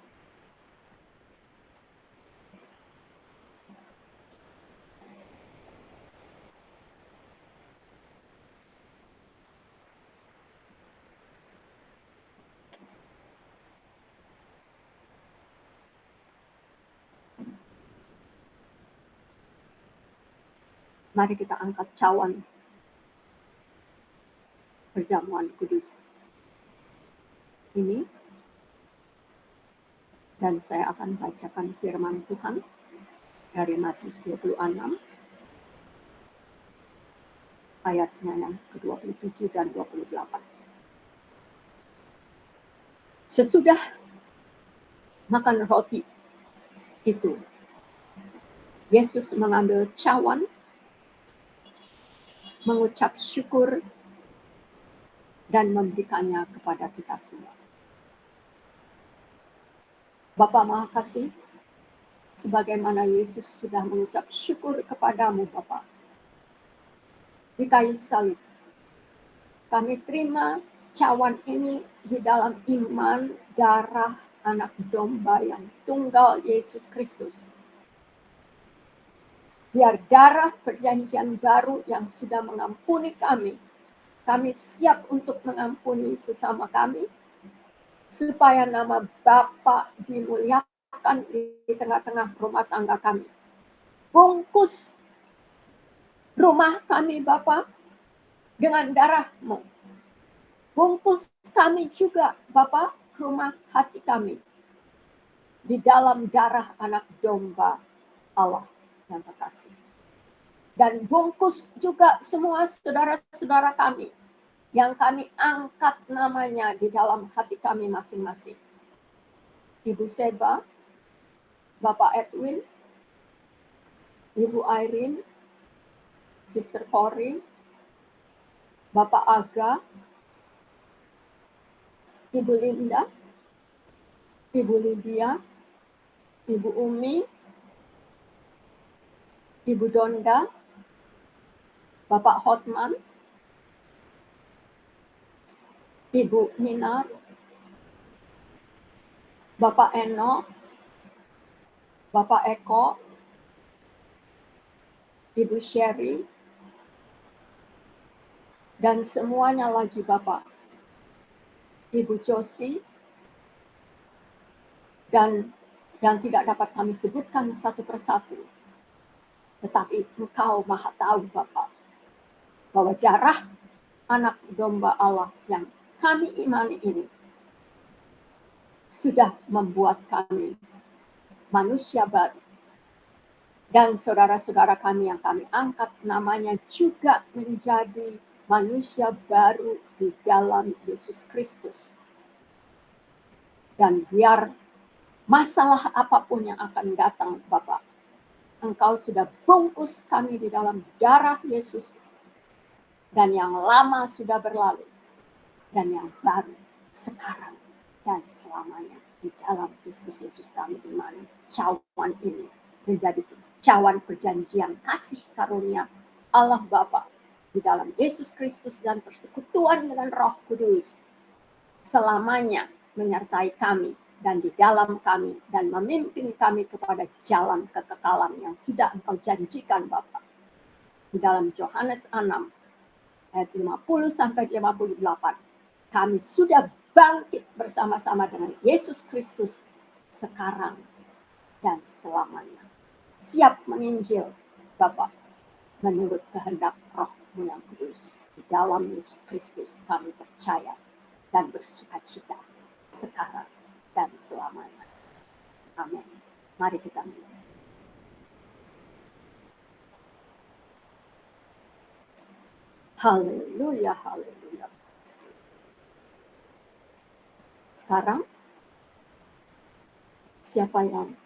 Mari kita angkat cawan perjamuan kudus ini, dan saya akan bacakan firman Tuhan dari Matius 26 ayatnya yang ke-27 dan 28. Sesudah makan roti itu, Yesus mengambil cawan, mengucap syukur, dan memberikannya kepada kita semua. Bapa Maha Kasih, sebagaimana Yesus sudah mengucap syukur kepadamu Bapa di kayu salib, kami terima cawan ini di dalam iman darah anak domba yang tunggal Yesus Kristus. Biar darah perjanjian baru yang sudah mengampuni kami siap untuk mengampuni sesama kami, supaya nama Bapa dimuliakan di tengah-tengah rumah tangga kami. Bungkus rumah kami Bapa dengan darah-Mu. Bungkus kami juga Bapa, rumah hati kami di dalam darah anak domba Allah yang terkasih. Dan bungkus juga semua saudara-saudara kami yang kami angkat namanya di dalam hati kami masing-masing. Ibu Seba, Bapak Edwin, Ibu Irene, Sister Cory, Bapak Aga, Ibu Linda, Ibu Lydia, Ibu Umi, Ibu Donda, Bapak Hotman, Ibu Minar, Bapak Eno, Bapak Eko, Ibu Sherry, dan semuanya lagi Bapak, Ibu Josie, dan yang tidak dapat kami sebutkan satu persatu. Tetapi Engkau Maha tahu Bapak, bahwa darah anak domba Allah yang kami imani ini sudah membuat kami manusia baru. Dan saudara-saudara kami yang kami angkat namanya juga menjadi manusia baru di dalam Yesus Kristus. Dan biar masalah apapun yang akan datang, Bapak, Engkau sudah bungkus kami di dalam darah Yesus, dan yang lama sudah berlalu, dan yang baru sekarang dan selamanya di dalam Kristus Yesus kami, di mana cawan ini menjadi cawan perjanjian kasih karunia Allah Bapa di dalam Yesus Kristus dan persekutuan dengan Roh Kudus selamanya menyertai kami dan di dalam kami dan memimpin kami kepada jalan kekekalan yang sudah Engkau janjikan Bapa. Di dalam Yohanes 6 ayat 50 sampai 58, kami sudah bangkit bersama-sama dengan Yesus Kristus sekarang dan selamanya. Siap menginjil Bapa menurut kehendak Roh-Mu yang kudus. Di dalam Yesus Kristus kami percaya dan bersukacita sekarang dan selamanya. Amin. Mari kita minum. Haleluya, haleluya. Sekarang, siapa yang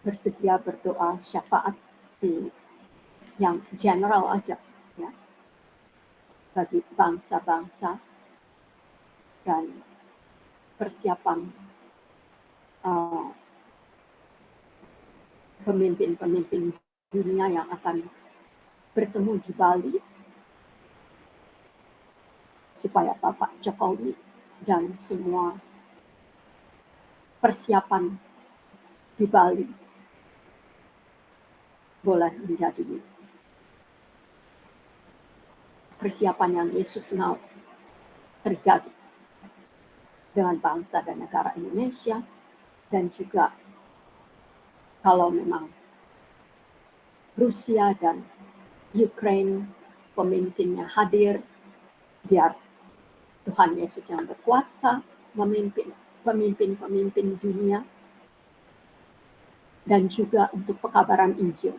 bersedia berdoa syafaat di yang general aja, ya, bagi bangsa-bangsa dan persiapan pemimpin-pemimpin dunia yang akan bertemu di Bali, supaya Bapak Jokowi dan semua persiapan di Bali boleh menjadi persiapan yang Yesus mau terjadi dengan bangsa dan negara Indonesia, dan juga kalau memang Rusia dan Ukraine pemimpinnya hadir, biar Tuhan Yesus yang berkuasa memimpin pemimpin-pemimpin dunia, dan juga untuk pekabaran Injil.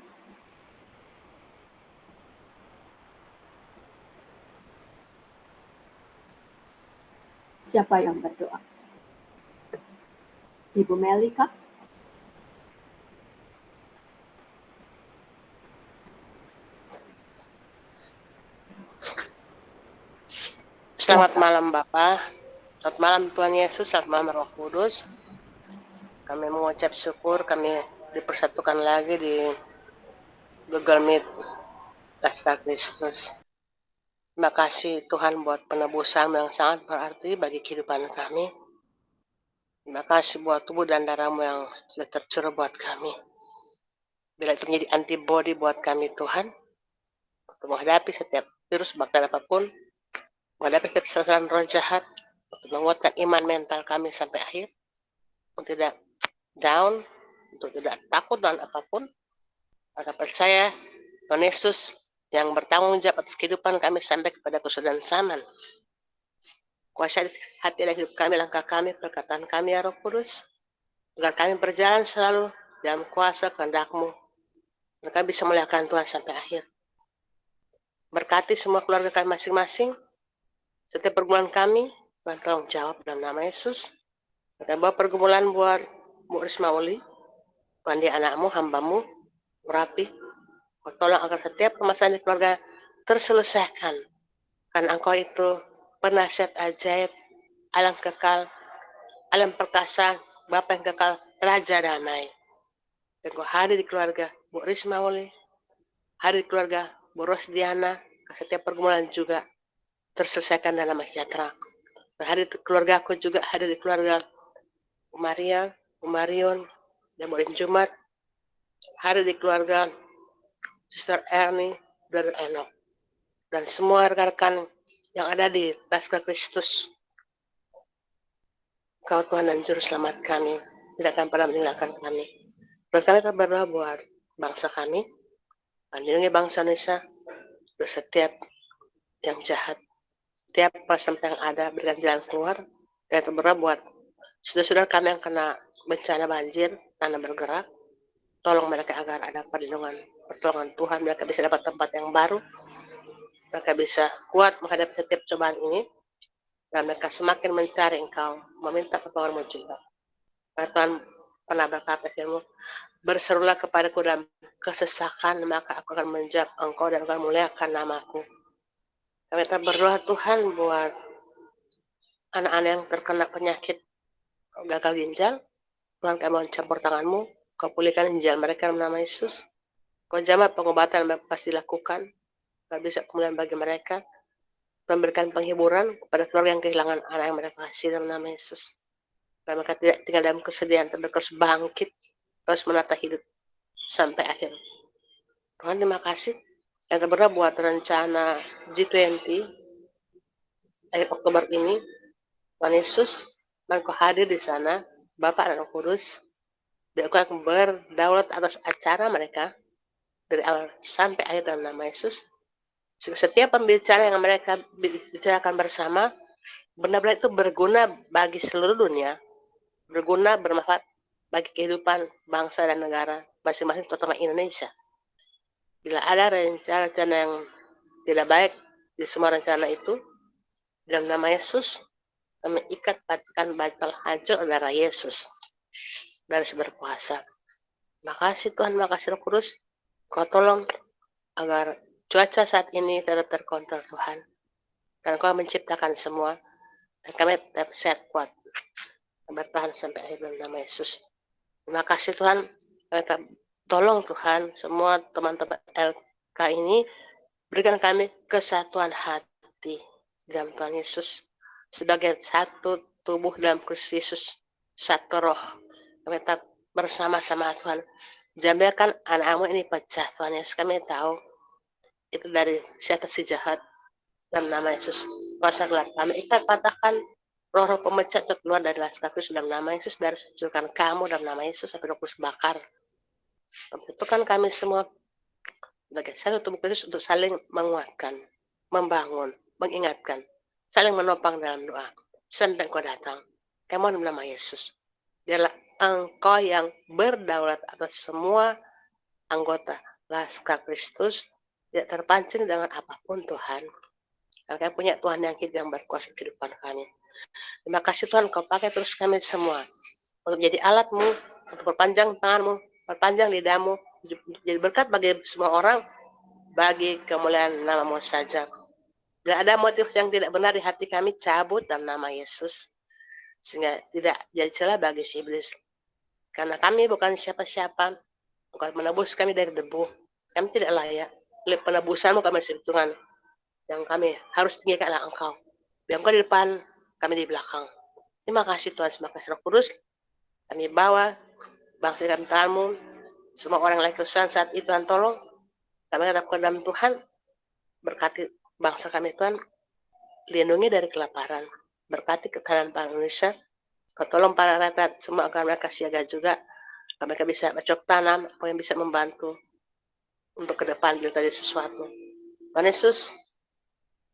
Siapa yang berdoa? Ibu Melika? Selamat malam Bapak, selamat malam Tuhan Yesus, selamat malam Roh Kudus. Kami mengucap syukur kami dipersatukan lagi di Google Meet Kasta Kristus. Terima kasih Tuhan buat penebusan yang sangat berarti bagi kehidupan kami. Terima kasih buat tubuh dan darah-Mu yang sudah tercurah buat kami. Bila itu menjadi antibodi buat kami Tuhan, untuk menghadapi setiap virus bakteri apapun, menghadapi setiap sasaran roh jahat, untuk menguatkan iman mental kami sampai akhir, untuk tidak down, untuk tidak takut dan apapun, maka percaya Tuhan Yesus yang bertanggung jawab atas kehidupan kami sampai kepada kesudahan zaman. Kuasai hati dan hidup kami, langkah kami, perkataan kami ya Roh Kudus, agar kami berjalan selalu dalam kuasa kehendak-Mu, dan kami bisa melihatkan Tuhan sampai akhir. Berkati semua keluarga kami masing-masing, setiap pergumulan kami, Tuhan tolong jawab dalam nama Yesus. Kita bawa pergumulan buat Bu Rismauli, Tuhan dia anak-Mu, hamba-Mu, Merapi, Kau tolong agar setiap permasalahan di keluarga terselesaikan. Karena Engkau itu penasihat ajaib, alam kekal, alam perkasa, Bapa yang kekal, Raja damai. Dan Kau hadir di keluarga Bu Rismauli, hadir di keluarga Bu Rosdiana, setiap pergumulan juga terselesaikan dalam sejahtera. Hadir di keluarga aku juga, hadir di keluarga Bu Maria, Bu Marion, dan Bu Jumat, hadir di keluarga Sister Ernie, Brother Enoch, dan semua rekan-rekan yang ada di Kasta Kristus. Kau Tuhan dan Juru Selamat kami, tidak akan pernah meninggalkan kami. Dan kami akan berdoa buat bangsa kami, melindungi bangsa Indonesia dari setiap yang jahat, setiap pasal yang ada, berikan jalan keluar, dan berdoa buat saudara-saudara kami yang kena bencana banjir, tanah bergerak, tolong mereka agar ada pertolongan Tuhan, mereka bisa dapat tempat yang baru, mereka bisa kuat menghadapi setiap cobaan ini, dan mereka semakin mencari Engkau, meminta pertolongan-Mu juga. Karena Tuhan pernah berkata firman-Mu, berserulah kepadaku dalam kesesakan, maka aku akan menjawab Engkau dan akan muliakan namaku. Kami berdoa Tuhan buat anak-anak yang terkena penyakit gagal ginjal. Tuhan, kami mohon campur tangan-Mu, Kau pulihkan ginjal mereka dalam nama Yesus. Kau jamah pengobatan yang pasti dilakukan, Kau bisa kemuliaan bagi mereka, memberikan penghiburan kepada keluarga yang kehilangan anak yang mereka kasih dalam nama Yesus. Dan mereka tidak tinggal dalam kesedihan, tapi mereka harus bangkit, terus menata hidup sampai akhir. Tuhan, terima kasih. Yang berdoa buat rencana G20 akhir Oktober ini, Tuhan Yesus, Engkau hadir di sana, Bapak dan Roh Kudus, biar Engkau akan berdaulat atas acara mereka dari awal sampai akhir dalam nama Yesus. Setiap pembicaraan yang mereka bicarakan bersama, benar-benar itu berguna bagi seluruh dunia, berguna, bermanfaat bagi kehidupan bangsa dan negara masing-masing, terutama Indonesia. Bila ada rencana-rencana yang tidak baik di semua rencana itu, dalam nama Yesus, kami ikat patikan batal hancur darah Yesus dari berkuasa. Makasih Tuhan, makasih Roh Kudus, Kau tolong agar cuaca saat ini tetap terkontrol Tuhan. Dan Kau menciptakan semua, dan kami tetap sehat kuat, bertahan sampai akhir dalam nama Yesus. Terima kasih Tuhan, tolong Tuhan semua teman-teman LK ini, berikan kami kesatuan hati dalam Tuhan Yesus, sebagai satu tubuh dalam Kristus Yesus, satu roh. Kami tetap bersama-sama Tuhan. Jambiarkan anak-anak ini pecah Tuhan Yesus. Kami tahu itu dari setan si jahat, dalam nama Yesus. Kuasa gelap kami ikat patahkan roh-roh pemecah untuk keluar dari laskar Kristus dalam nama Yesus, dari hancurkan kamu dalam nama Yesus sampai Roh Kudus bakar. Tentukan kami semua sebagai satu tubuh Kristus untuk saling menguatkan, membangun, mengingatkan, saling menopang dalam doa sampai Engkau datang. Kami mohon dalam nama Yesus, biarlah Engkau yang berdaulat atas semua anggota laskar Kristus, tidak terpancing dengan apapun Tuhan. Karena kami punya Tuhan yang hidup, yang berkuasa kehidupan kami. Terima kasih Tuhan, Kau pakai terus kami semua untuk jadi alat-Mu, untuk perpanjang tangan-Mu, perpanjang lidah-Mu, untuk jadi berkat bagi semua orang, bagi kemuliaan nama-Mu saja. Bila ada motif yang tidak benar di hati kami, cabut dalam nama Yesus, sehingga tidak jadi celah bagi si iblis. Karena kami bukan siapa-siapa, bukan menebus kami dari debu. Kami tidak layak. Oleh penebusan-Mu kami hitungan. Yang kami harus tinggikanlah Engkau. Biar Engkau di depan, kami di belakang. Terima kasih Tuhan, terima kasih Roh Kudus. Kami bawa bangsa kami tangan-Mu, semua orang yang kesusahan saat itu Tuhan tolong. Kami harap ke dalam Tuhan, berkati bangsa kami Tuhan, lindungi dari kelaparan, berkati ketahanan para Indonesia, Kau tolong para rakyat semua agar mereka siaga juga, agar mereka bisa bercocok tanam, apa yang bisa membantu untuk ke depan bila terjadi sesuatu. Tuhan Yesus,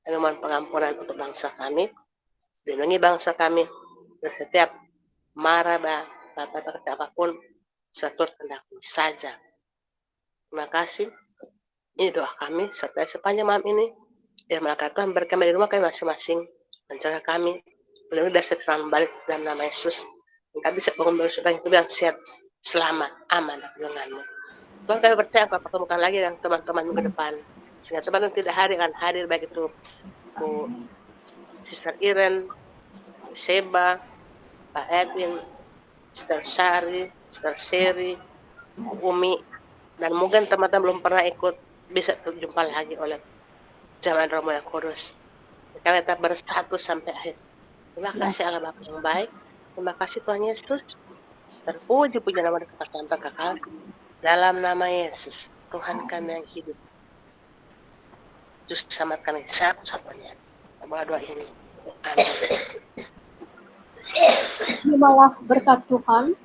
kami mohon pengampunan untuk bangsa kami, lindungi bangsa kami dari setiap marah, kata-kata apapun, seturut kehendak saja. Terima kasih. Ini doa kami serta sepanjang malam ini. Biar malaikat Tuhan berkemah di rumah kami masing-masing, menjaga kami, melindungi dari serangan balik dalam nama Yesus. Kita bisa bangun supaya itu yang sehat, selamat, aman dan perlindungan-Mu. Tuhan, kami percaya Kau pertemukan lagi dengan teman-teman ke depan. Sehingga teman yang tidak hadir akan hadir, baik itu Bu Sister Iren, Seba, Pak Edwin, Sister Syari, Sister Sherry, Umi, dan mungkin teman-teman belum pernah ikut, bisa berjumpa lagi oleh zaman Romo yang Kudus. Kami tetap bersatu sampai akhir. Terima kasih Allah Bapa yang baik. Terima kasih Tuhan Yesus. Terpuji puji nama dan sampai kekal. Dalam nama Yesus, Tuhan kami yang hidup. Jus selamatkan satu-satunya. Doa doa ini. Amin. Terimalah berkat Tuhan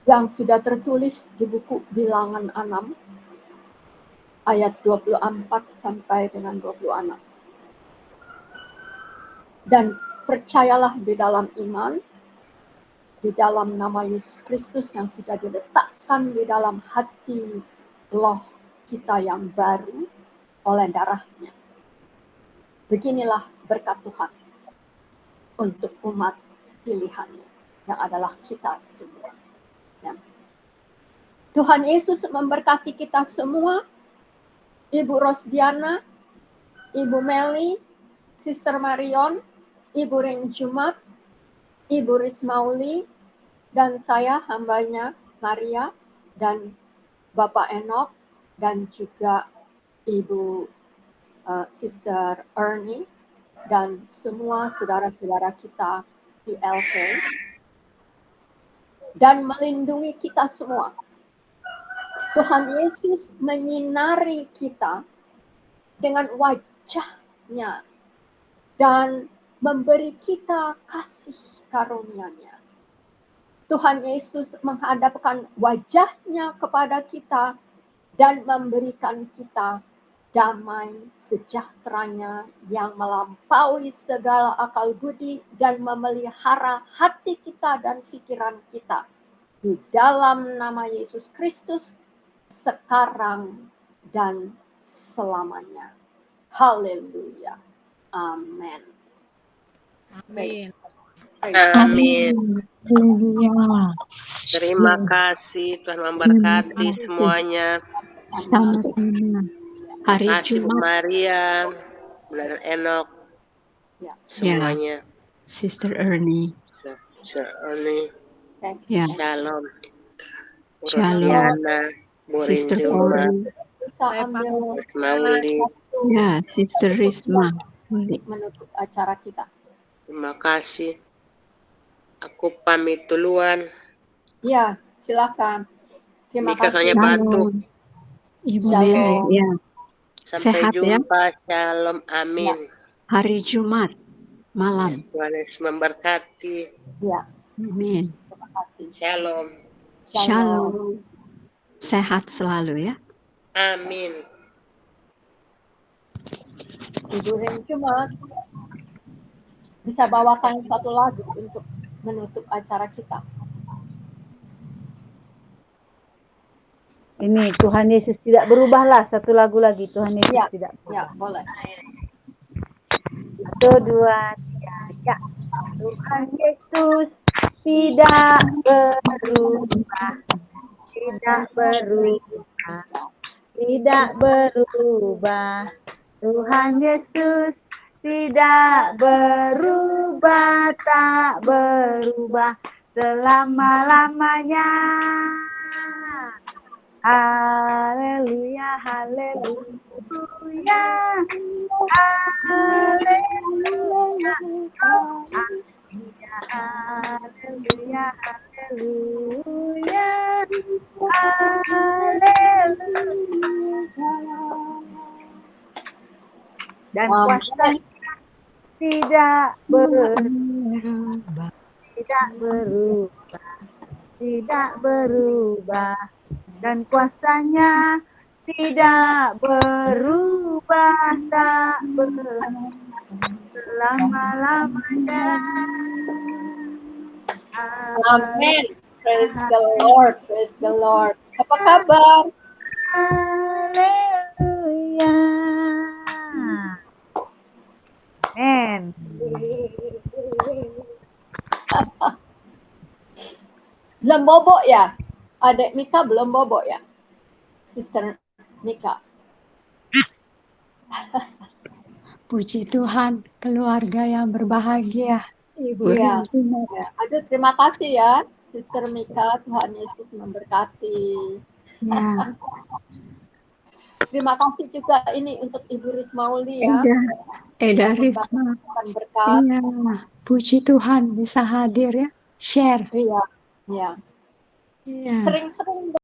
yang sudah tertulis di buku Bilangan 6 ayat 24 sampai dengan 26. Dan percayalah di dalam iman, di dalam nama Yesus Kristus yang sudah diletakkan di dalam hati loh kita yang baru oleh darahnya. Beginilah berkat Tuhan untuk umat pilihannya yang adalah kita semua. Ya. Tuhan Yesus memberkati kita semua. Ibu Rosdiana, Ibu Meli, Sister Marion, Ibu Ring Jumat, Ibu Rismauli, dan saya hambanya Maria, dan Bapak Enoch, dan juga Ibu Sister Ernie, dan semua saudara-saudara kita di LK, dan melindungi kita semua. Tuhan Yesus menyinari kita dengan wajah-Nya dan memberi kita kasih karunia-Nya. Tuhan Yesus menghadapkan wajah-Nya kepada kita dan memberikan kita damai sejahteranya yang melampaui segala akal budi dan memelihara hati kita dan pikiran kita. Di dalam nama Yesus Kristus, sekarang dan selamanya. Haleluya. Amin. Amin. Amin. Haleluya. Terima kasih, Tuhan memberkati semuanya. Sama-sama. Hari Kasih Bu Jumat, Maria, Brother Enoch, Ya. semuanya. Sister Ernie. Sir Ernie, Thank you. Ya, Shalom. Bu Shalom. Rosdiana, Bu Sister Rinjuma, Ori. Bisa Saya ambil Mas Mauli. Ya, Sister Risma. menutup acara kita. Terima kasih. Aku pamit duluan. Ya, silakan. Terima Mika kasih. hanya batuk. Shalom. Ibu Shalom. Meli, ya. Sampai Sehat ya. jumpa. Shalom. Amin. Hari Jumat malam. Tuhan Yesus memberkati. Ya, Amin. terima kasih. Shalom. Shalom. Sehat selalu ya. Amin. Ibu Ring Jumat bisa bawakan satu lagu untuk menutup acara kita. Ini Tuhan Yesus tidak berubahlah, satu lagu lagi, Tuhan Yesus Ya, tidak berubah. Ya, boleh. 1, 2, 3, ya. Tuhan Yesus tidak berubah, tidak berubah, tidak berubah. Tuhan Yesus tidak berubah, tak berubah selama-lamanya. Haleluya, haleluya, haleluya, haleluya, haleluya, haleluya. Dan kuasa tidak berubah, tidak berubah, tidak berubah. Dan kuasanya tidak berubah, tak berubah selama-lamanya. Amin. Praise the Lord. Praise the Lord. Apa kabar? Haleluya. Amen. Belum bobok ya? Adik Mika belum bobok ya? Sister Mika. Puji Tuhan, keluarga yang berbahagia. Ibu Iya. Rinjuma. Ya. Aduh, terima kasih ya, Sister Mika. Tuhan Yesus memberkati. Ya, Terima kasih juga ini untuk Ibu Rismauli ya. Eda Risma. Akan berkat. Iya, puji Tuhan bisa hadir ya. Share. Iya. Ya. Iya. Sering-sering